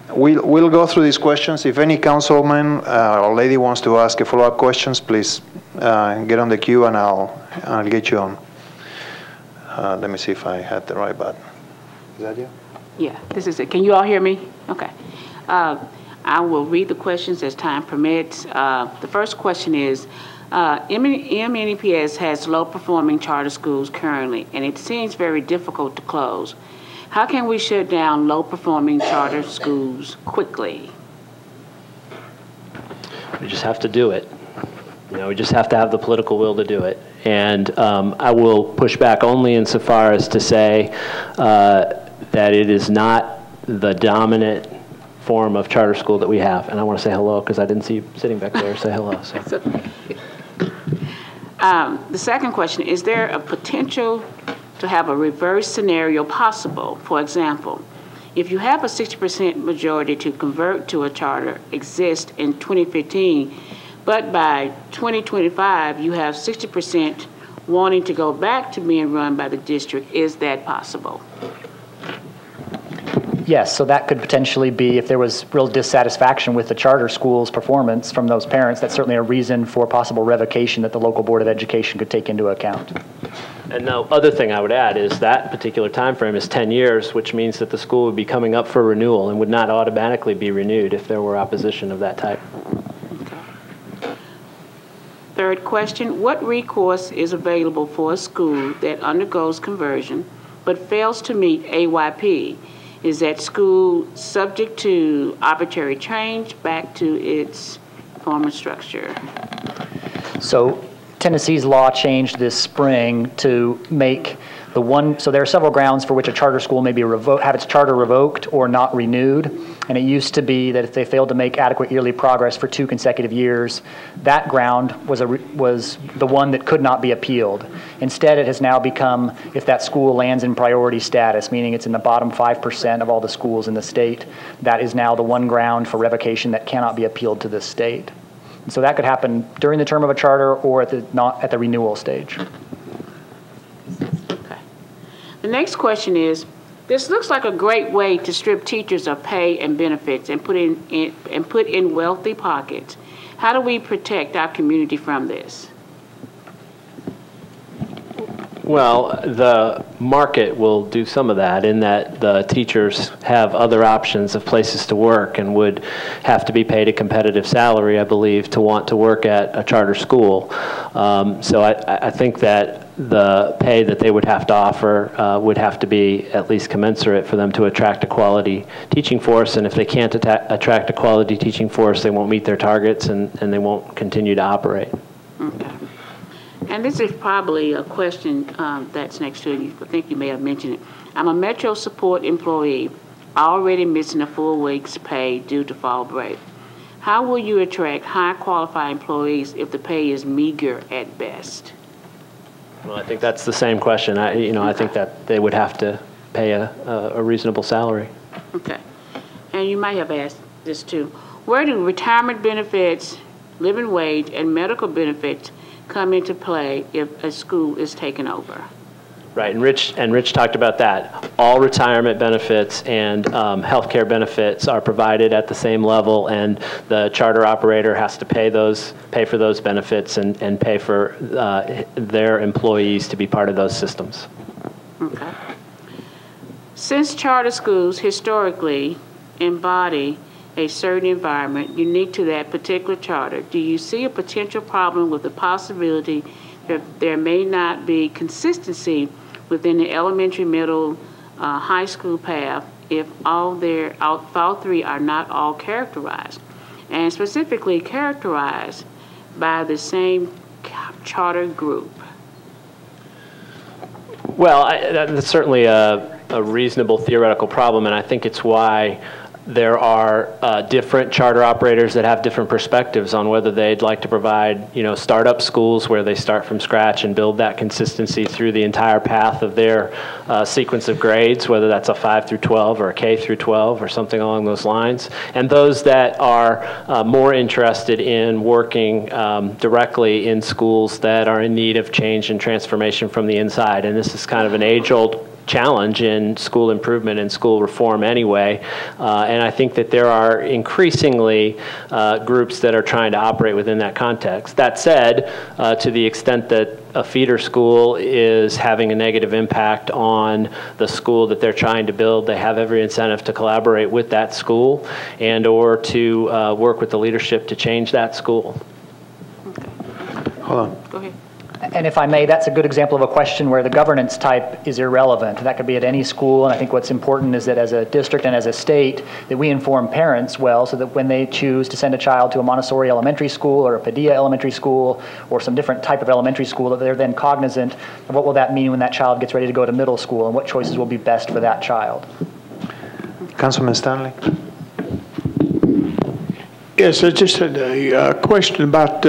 We'll go through these questions. If any councilman or lady wants to ask a follow-up questions, please get on the queue and I'll get you on. Let me see if I had the right button. Is that you? Yeah, this is it. Can you all hear me? Okay. I will read the questions as time permits. The first question is, MNEPS has low-performing charter schools currently, and it seems very difficult to close. How can we shut down low-performing charter schools quickly? We just have to do it. We just have to have the political will to do it. And I will push back only insofar as to say that it is not the dominant form of charter school that we have. And I want to say hello because I didn't see you sitting back there. Say hello. So. The second question, is there a potential to have a reverse scenario possible? For example, if you have a 60% majority to convert to a charter exist in 2015, but by 2025 you have 60% wanting to go back to being run by the district, is that possible? Yes, so that could potentially be, if there was real dissatisfaction with the charter school's performance from those parents, that's certainly a reason for possible revocation that the local Board of Education could take into account. And the other thing I would add is that particular time frame is 10 years, which means that the school would be coming up for renewal and would not automatically be renewed if there were opposition of that type. Okay. Third question, what recourse is available for a school that undergoes conversion but fails to meet AYP? Is that school subject to arbitrary change back to its former structure? So Tennessee's law changed this spring to make the one, so there are several grounds for which a charter school may be have its charter revoked or not renewed. And it used to be that if they failed to make adequate yearly progress for 2 consecutive years, that ground was the one that could not be appealed. Instead, it has now become if that school lands in priority status, meaning it's in the bottom 5% of all the schools in the state, that is now the one ground for revocation that cannot be appealed to the state. And so that could happen during the term of a charter or not at the renewal stage. Okay. The next question is, this looks like a great way to strip teachers of pay and benefits and put in wealthy pockets. How do we protect our community from this? Well, the market will do some of that in that the teachers have other options of places to work and would have to be paid a competitive salary, I believe, to want to work at a charter school. So I think that the pay that they would have to offer would have to be at least commensurate for them to attract a quality teaching force. And if they can't attract a quality teaching force, they won't meet their targets and they won't continue to operate. Okay. And this is probably a question that's next to you. I think you may have mentioned it. I'm a Metro Support employee, already missing a full week's pay due to fall break. How will you attract high qualified employees if the pay is meager at best? Well, I think that's the same question. I think that they would have to pay a reasonable salary. Okay. And you might have asked this too. Where do retirement benefits, living wage, and medical benefits come into play if a school is taken over? Right, and Rich talked about that. All retirement benefits and health care benefits are provided at the same level, and the charter operator has to pay for those benefits and pay for their employees to be part of those systems. Okay. Since charter schools historically embody a certain environment unique to that particular charter, do you see a potential problem with the possibility that there may not be consistency within the elementary, middle, high school path if all three are not all characterized, and specifically characterized by the same charter group? Well, that's certainly a reasonable theoretical problem, and I think it's why there are different charter operators that have different perspectives on whether they'd like to provide, startup schools where they start from scratch and build that consistency through the entire path of their sequence of grades, whether that's a 5 through 12 or a K through 12 or something along those lines, and those that are more interested in working directly in schools that are in need of change and transformation from the inside. And this is kind of an age-old challenge in school improvement and school reform anyway, and I think that there are increasingly groups that are trying to operate within that context. That said, to the extent that a feeder school is having a negative impact on the school that they're trying to build, they have every incentive to collaborate with that school and or to work with the leadership to change that school. Okay. Hold on. Go ahead. And if I may, that's a good example of a question where the governance type is irrelevant. That could be at any school, and I think what's important is that as a district and as a state, that we inform parents well so that when they choose to send a child to a Montessori elementary school or a Padilla elementary school or some different type of elementary school, that they're then cognizant of what will that mean when that child gets ready to go to middle school and what choices will be best for that child. Councilman Stanley. Yes, I just had a question about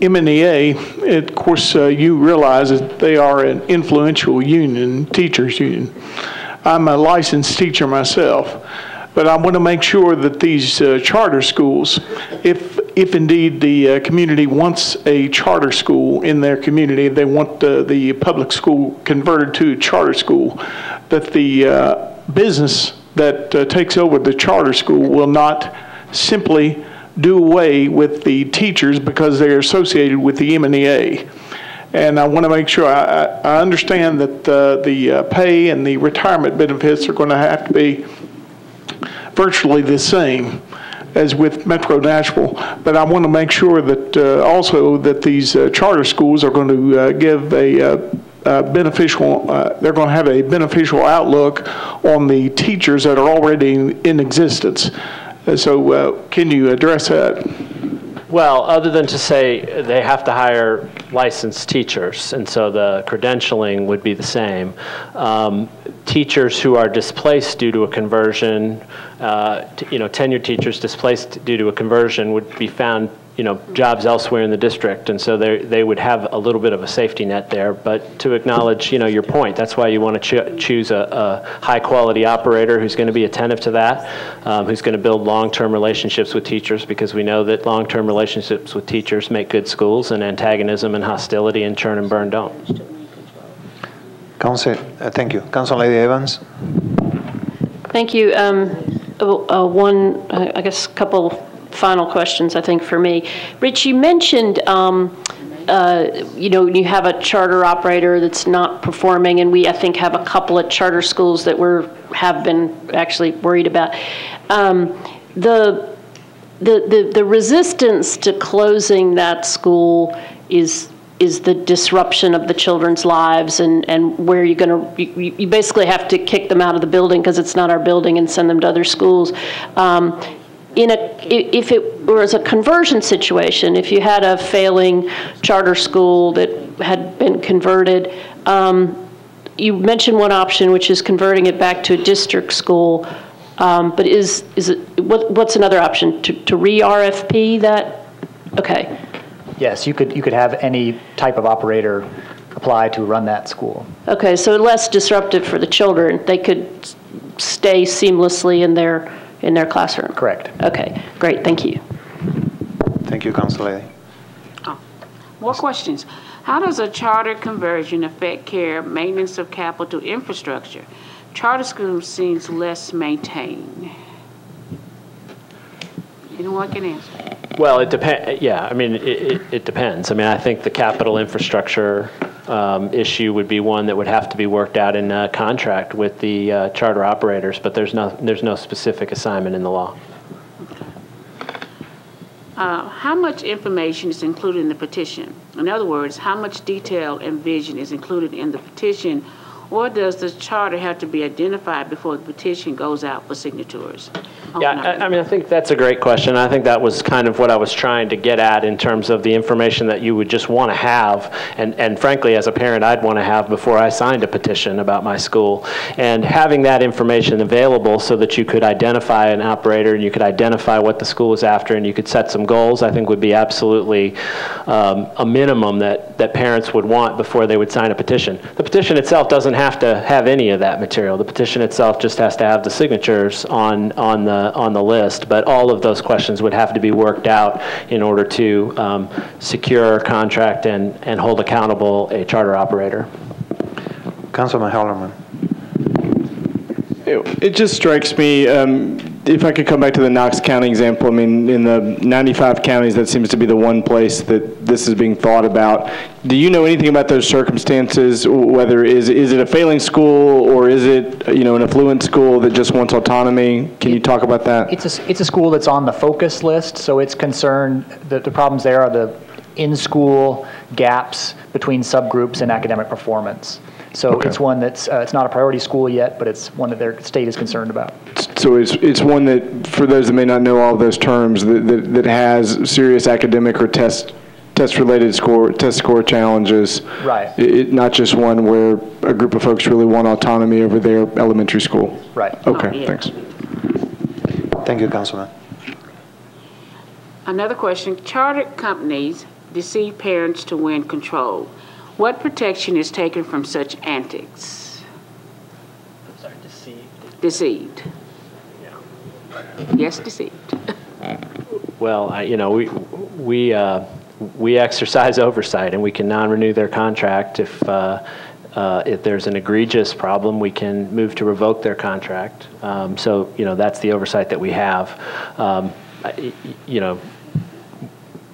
MNEA, of course, you realize that they are an influential union, teachers union. I'm a licensed teacher myself, but I want to make sure that these charter schools, if indeed the community wants a charter school in their community, they want the public school converted to a charter school, that the business that takes over the charter school will not simply do away with the teachers because they're associated with the MNEA. And I want to make sure I understand that the pay and the retirement benefits are going to have to be virtually the same as with Metro Nashville, but I want to make sure that also that these charter schools are going to give a beneficial, they're going to have a beneficial outlook on the teachers that are already in existence. So can you address that? Well, other than to say they have to hire licensed teachers, and so the credentialing would be the same. Teachers who are displaced due to a conversion, tenured teachers displaced due to a conversion would be found, jobs elsewhere in the district, and so they would have a little bit of a safety net there. But to acknowledge, your point, that's why you want to choose a high-quality operator who's going to be attentive to that, who's going to build long-term relationships with teachers, because we know that long-term relationships with teachers make good schools, and antagonism and hostility and churn and burn don't. Council, thank you. Council Lady Evans. Thank you. I guess, couple final questions, I think, for me. Rich, you mentioned, you have a charter operator that's not performing, and we, I think, have a couple of charter schools that have been actually worried about. The resistance to closing that school is the disruption of the children's lives, and where you're going to, you basically have to kick them out of the building because it's not our building and send them to other schools. If it was a conversion situation, if you had a failing charter school that had been converted, you mentioned one option, which is converting it back to a district school. But what's another option? To re-RFP that? Okay. Yes, you could have any type of operator apply to run that school. Okay, so less disruptive for the children. They could stay seamlessly in their classroom. Correct. Okay, great, thank you. Thank you, Council Lady. Oh, more questions. How does a charter conversion affect care, maintenance of capital infrastructure? Charter schools seems less maintained. Anyone can answer. Well, it depends. Yeah, I mean, it depends. I mean, I think the capital infrastructure issue would be one that would have to be worked out in a contract with the charter operators, but there's no specific assignment in the law. How much information is included in the petition? In other words, how much detail and vision is included in the petition, or does the charter have to be identified before the petition goes out for signatures? Yeah, I mean, I think that's a great question. I think that was kind of what I was trying to get at in terms of the information that you would just want to have, and frankly, as a parent, I'd want to have before I signed a petition about my school. And having that information available so that you could identify an operator and you could identify what the school is after and you could set some goals, I think would be absolutely a minimum that parents would want before they would sign a petition. The petition itself doesn't have to have any of that material. The petition itself just has to have the signatures on the list, but all of those questions would have to be worked out in order to secure, contract, and hold accountable a charter operator. Councilman Hallerman. It just strikes me, if I could come back to the Knox County example, I mean, in the 95 counties, that seems to be the one place that this is being thought about. Do you know anything about those circumstances, whether is it a failing school or is it, an affluent school that just wants autonomy? Can you talk about that? It's a school that's on the focus list, so it's concerned that the problems there are the in-school gaps between subgroups and academic performance. So okay. It's one that's it's not a priority school yet, but it's one that their state is concerned about. So it's one that, for those that may not know all of those terms, that has serious academic or test-related test score challenges. Right. Not just one where a group of folks really want autonomy over their elementary school. Right. Okay. Thanks. Thank you, Councilman. Another question: chartered companies deceive parents to win control. What protection is taken from such antics? I'm sorry, deceived. Deceived. Yeah. Yes, deceived. Well, we exercise oversight, and we can non-renew their contract if there's an egregious problem. We can move to revoke their contract. So that's the oversight that we have.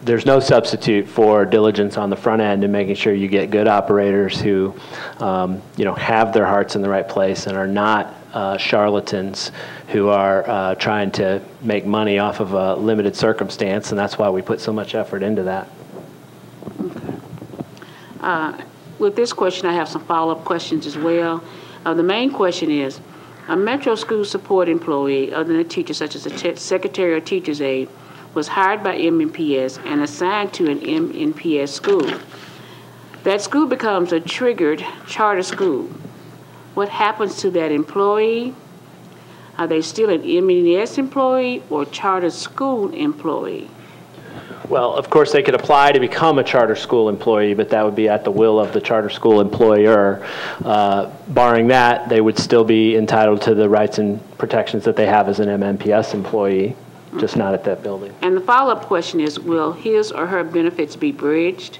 There's no substitute for diligence on the front end and making sure you get good operators who have their hearts in the right place and are not charlatans who are trying to make money off of a limited circumstance, and that's why we put so much effort into that. Okay. With this question, I have some follow-up questions as well. The main question is, a Metro School Support employee, other than a teacher such as a secretary or teacher's aide, was hired by MNPS and assigned to an MNPS school. That school becomes a triggered charter school. What happens to that employee? Are they still an MNPS employee or charter school employee? Well, of course, they could apply to become a charter school employee, but that would be at the will of the charter school employer. Barring that, they would still be entitled to the rights and protections that they have as an MNPS employee, just not at that building. And the follow-up question is, will his or her benefits be bridged?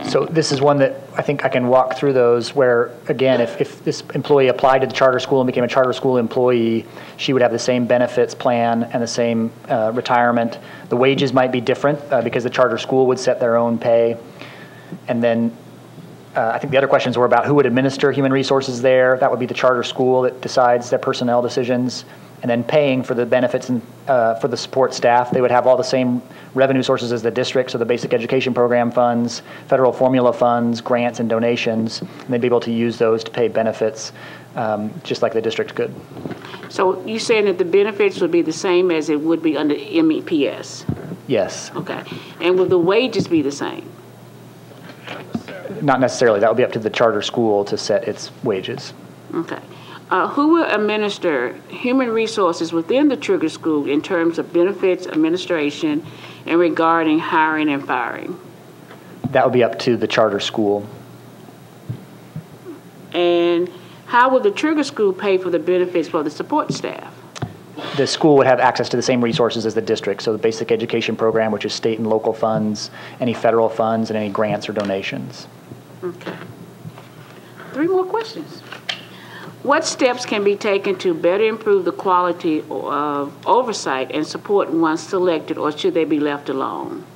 So this is one that I think I can walk through those where, again, if this employee applied to the charter school and became a charter school employee, she would have the same benefits plan and the same retirement. The wages might be different because the charter school would set their own pay. And then I think the other questions were about who would administer human resources there. That would be the charter school that decides their personnel decisions. And then paying for the benefits and for the support staff. They would have all the same revenue sources as the district, so the basic education program funds, federal formula funds, grants, and donations. And they'd be able to use those to pay benefits just like the district could. So you're saying that the benefits would be the same as it would be under MEPS? Yes. Okay. And will the wages be the same? Not necessarily. That would be up to the charter school to set its wages. Okay. Who will administer human resources within the trigger school in terms of benefits, administration, and regarding hiring and firing? That would be up to the charter school. And how will the trigger school pay for the benefits for the support staff? The school would have access to the same resources as the district, so the basic education program, which is state and local funds, any federal funds, and any grants or donations. Okay. 3 more questions. What steps can be taken to better improve the quality of oversight and support once selected, or should they be left alone?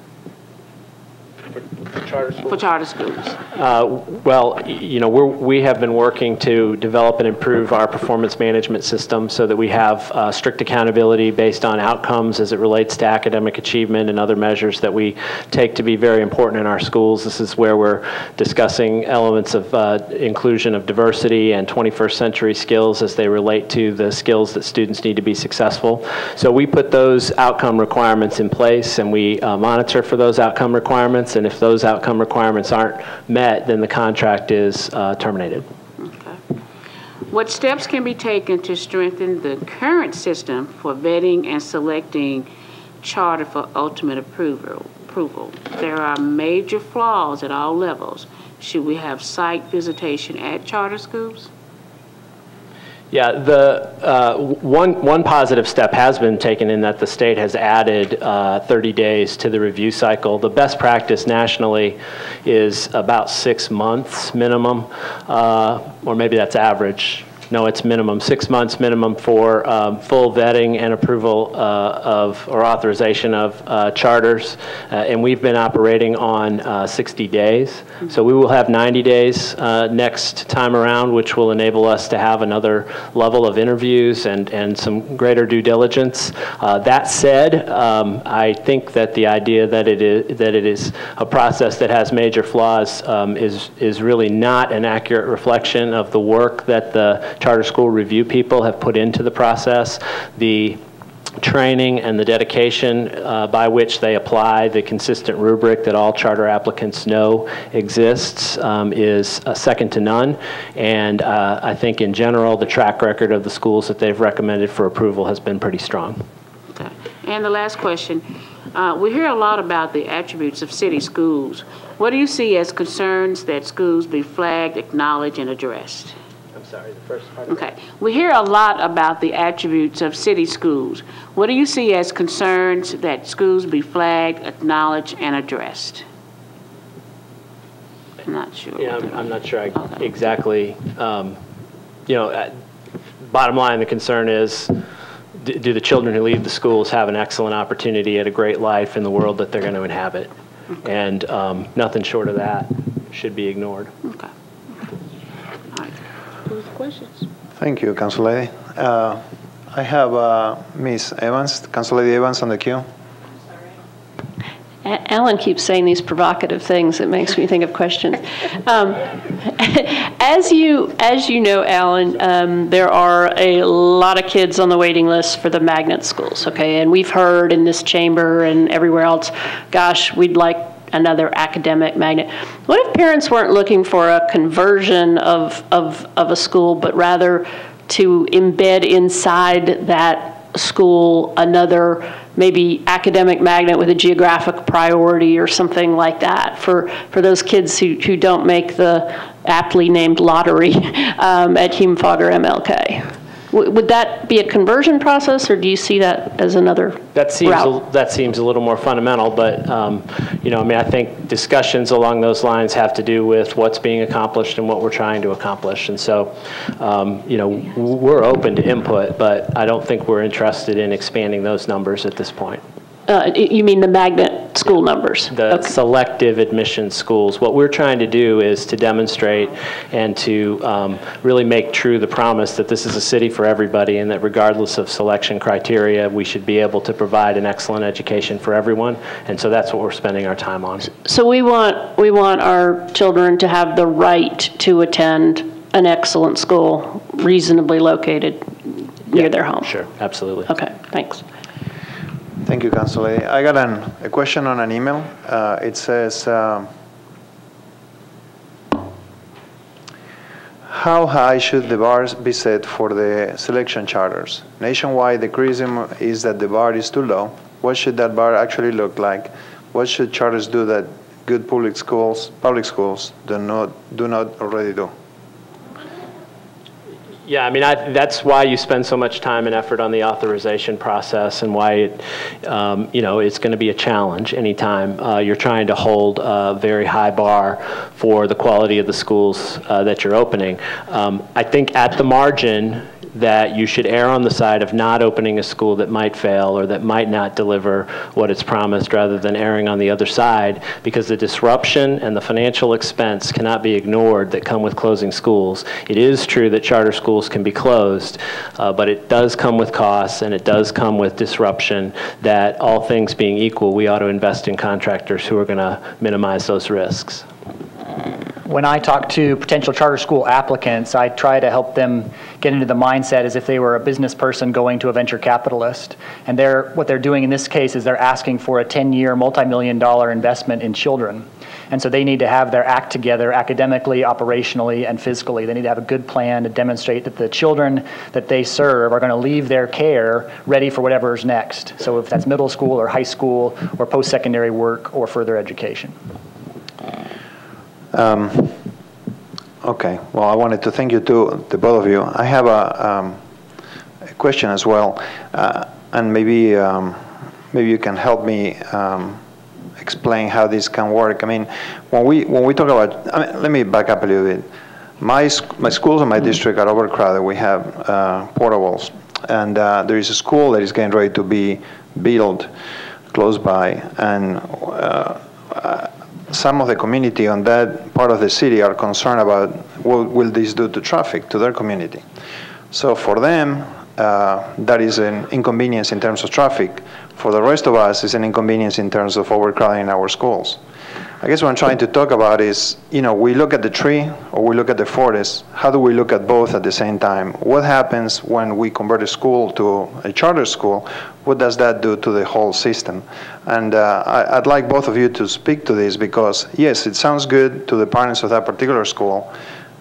For charter schools? For charter schools. Well, we have been working to develop and improve our performance management system so that we have strict accountability based on outcomes as it relates to academic achievement and other measures that we take to be very important in our schools. This is where we're discussing elements of inclusion of diversity and 21st century skills as they relate to the skills that students need to be successful. So we put those outcome requirements in place, and we monitor for those outcome requirements, and if those outcome requirements aren't met, then the contract is terminated. Okay. What steps can be taken to strengthen the current system for vetting and selecting charter for ultimate approval? There are major flaws at all levels. Should we have site visitation at charter schools? Yeah, the one positive step has been taken in that the state has added 30 days to the review cycle. The best practice nationally is about 6 months minimum, or maybe that's average. No, it's minimum, 6 months minimum for full vetting and approval or authorization of charters. And we've been operating on 60 days. So we will have 90 days next time around, which will enable us to have another level of interviews and some greater due diligence. That said, I think that the idea that it is a process that has major flaws is really not an accurate reflection of the work that the charter school review people have put into the process. The training and the dedication by which they apply the consistent rubric that all charter applicants know exists is second to none. And I think in general, the track record of the schools that they've recommended for approval has been pretty strong. Okay. And the last question, We hear a lot about the attributes of city schools. What do you see as concerns that schools be flagged, acknowledged, and addressed? I'm sorry, the first part. Okay. We hear a lot about the attributes of city schools. What do you see as concerns that schools be flagged, acknowledged, and addressed? I'm not sure. Yeah, I'm not sure exactly. Bottom line, the concern is, do the children who leave the schools have an excellent opportunity at a great life in the world that they're going to inhabit? Okay. And nothing short of that should be ignored. Okay. All right. Those questions. Thank you, Council Lady. I have Ms. Evans, Council Lady Evans on the queue. Alan keeps saying these provocative things. It makes me think of questions. As you know, Alan, there are a lot of kids on the waiting list for the magnet schools, okay? And we've heard in this chamber and everywhere else, gosh, we'd like another academic magnet. What if parents weren't looking for a conversion of a school, but rather to embed inside that school another maybe academic magnet with a geographic priority or something like that for those kids who don't make the aptly named lottery at Hume-Fogg or MLK? Would that be a conversion process, or do you see that as another route? That seems a little more fundamental, but I think discussions along those lines have to do with what's being accomplished and what we're trying to accomplish. And so, we're open to input, but I don't think we're interested in expanding those numbers at this point. You mean the magnet school numbers? The selective admission schools. What we're trying to do is to demonstrate and to really make true the promise that this is a city for everybody, and that regardless of selection criteria, we should be able to provide an excellent education for everyone. And so that's what we're spending our time on. So we want our children to have the right to attend an excellent school, reasonably located near their home. Sure, absolutely. Okay, thanks. Thank you, Council Lady. I got a question on an email. It says, how high should the bars be set for the selection charters? Nationwide, the criticism is that the bar is too low. What should that bar actually look like? What should charters do that good public schools do not already do? Yeah, I mean, that's why you spend so much time and effort on the authorization process, and why it, it's going to be a challenge anytime you're trying to hold a very high bar for the quality of the schools that you're opening. I think at the margin that you should err on the side of not opening a school that might fail or that might not deliver what it's promised, rather than erring on the other side, because the disruption and the financial expense cannot be ignored that come with closing schools. It is true that charter schools can be closed, but it does come with costs, and it does come with disruption that, all things being equal, we ought to invest in contractors who are going to minimize those risks. When I talk to potential charter school applicants, I try to help them get into the mindset as if they were a business person going to a venture capitalist. And what they're doing in this case is they're asking for a 10-year, multi-million-dollar investment in children. And so they need to have their act together academically, operationally, and physically. They need to have a good plan to demonstrate that the children that they serve are going to leave their care ready for whatever's next. So if that's middle school or high school or post-secondary work or further education. Okay, well, I wanted to thank you to both of you. I have a question as well, and maybe you can help me explain how this can work. I mean, when we talk about, let me back up a little bit. My schools in my district are overcrowded. We have portables, and there is a school that is getting ready to be built close by, and some of the community on that part of the city are concerned about what will this do to traffic, to their community. So for them, that is an inconvenience in terms of traffic. For the rest of us, it's an inconvenience in terms of overcrowding our schools. I guess what I'm trying to talk about is, we look at the tree or we look at the forest. How do we look at both at the same time? What happens when we convert a school to a charter school? What does that do to the whole system? And I'd like both of you to speak to this, because yes, it sounds good to the parents of that particular school,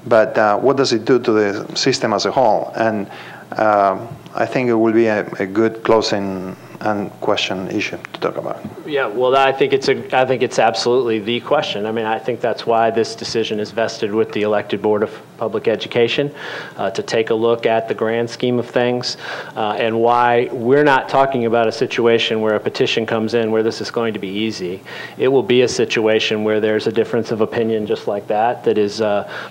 but what does it do to the system as a whole? And I think it will be a good closing and question issue to talk about. Yeah, well, I think it's absolutely the question. I mean, I think that's why this decision is vested with the elected Board of Public Education to take a look at the grand scheme of things and why we're not talking about a situation where a petition comes in where this is going to be easy. It will be a situation where there's a difference of opinion just like that is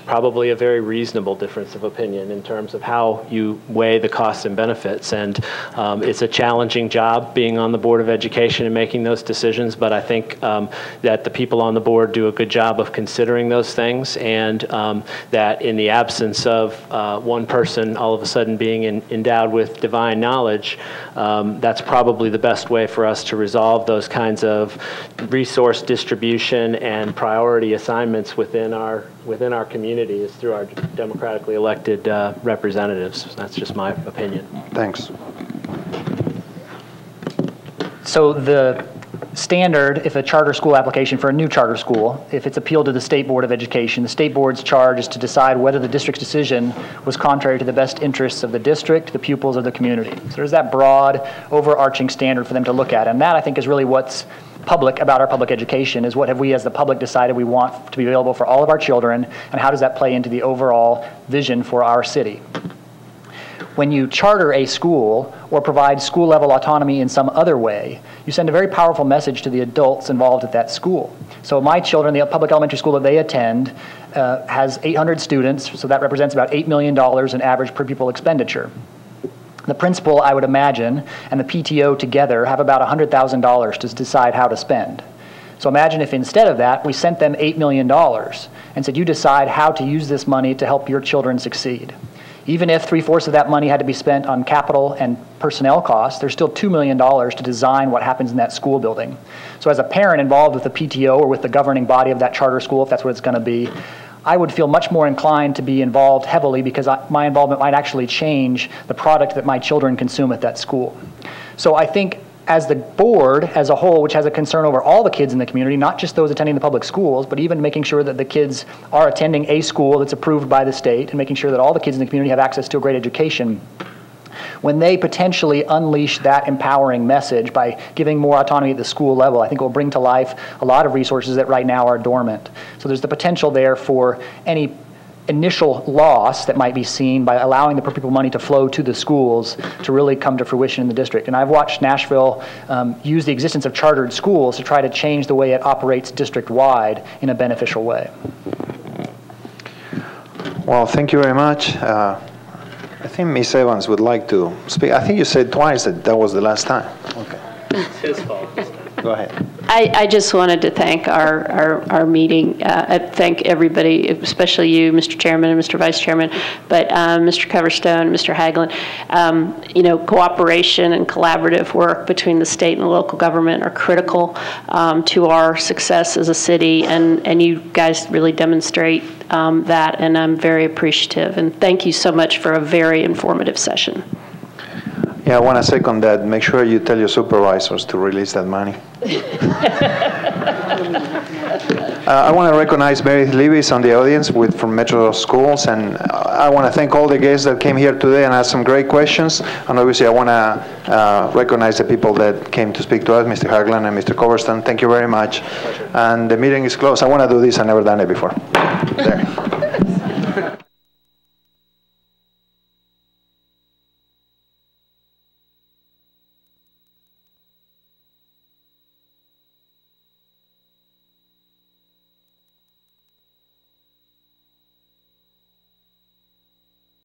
probably a very reasonable difference of opinion in terms of how you weigh the costs and benefits. And it's a challenging job being on the Board of Education and making those decisions, but I think that the people on the board do a good job of considering those things, and that in the absence of one person all of a sudden being endowed with divine knowledge, that's probably the best way for us to resolve those kinds of resource distribution and priority assignments within our community is through our democratically elected representatives. That's just my opinion. Thanks. So the standard, if a charter school application for a new charter school, if it's appealed to the State Board of Education, the State Board's charge is to decide whether the district's decision was contrary to the best interests of the district, the pupils, or the community. So there's that broad, overarching standard for them to look at. And that, I think, is really what's public about our public education, is what have we as the public decided we want to be available for all of our children, and how does that play into the overall vision for our city. When you charter a school or provide school-level autonomy in some other way, you send a very powerful message to the adults involved at that school. So my children, the public elementary school that they attend, has 800 students, so that represents about $8 million in average per pupil expenditure. The principal, I would imagine, and the PTO together have about $100,000 to decide how to spend. So imagine if instead of that, we sent them $8 million and said, you decide how to use this money to help your children succeed. Even if 3/4 of that money had to be spent on capital and personnel costs, there's still $2 million to design what happens in that school building. So as a parent involved with the PTO or with the governing body of that charter school, if that's what it's going to be, I would feel much more inclined to be involved heavily because my involvement might actually change the product that my children consume at that school. So I think as the board as a whole, which has a concern over all the kids in the community, not just those attending the public schools, but even making sure that the kids are attending a school that's approved by the state and making sure that all the kids in the community have access to a great education, when they potentially unleash that empowering message by giving more autonomy at the school level, I think it will bring to life a lot of resources that right now are dormant. So there's the potential there for any initial loss that might be seen by allowing the per pupil money to flow to the schools to really come to fruition in the district. And I've watched Nashville use the existence of chartered schools to try to change the way it operates district-wide in a beneficial way. Well, thank you very much. I think Ms. Evans would like to speak. I think you said twice that was the last time. Okay. It's his fault. Go ahead. I just wanted to thank our meeting. I thank everybody, especially you, Mr. Chairman and Mr. Vice Chairman, but Mr. Coverstone, Mr. Hagelin. You know, cooperation and collaborative work between the state and the local government are critical to our success as a city, and you guys really demonstrate that, and I'm very appreciative. And thank you so much for a very informative session. Yeah, I want to second that. Make sure you tell your supervisors to release that money. I want to recognize Meredith Levis on the audience from Metro Schools, and I want to thank all the guests that came here today and asked some great questions. And obviously, I want to recognize the people that came to speak to us, Mr. Hagelin and Mr. Coverstone. Thank you very much. And the meeting is closed. I want to do this. I've never done it before. There.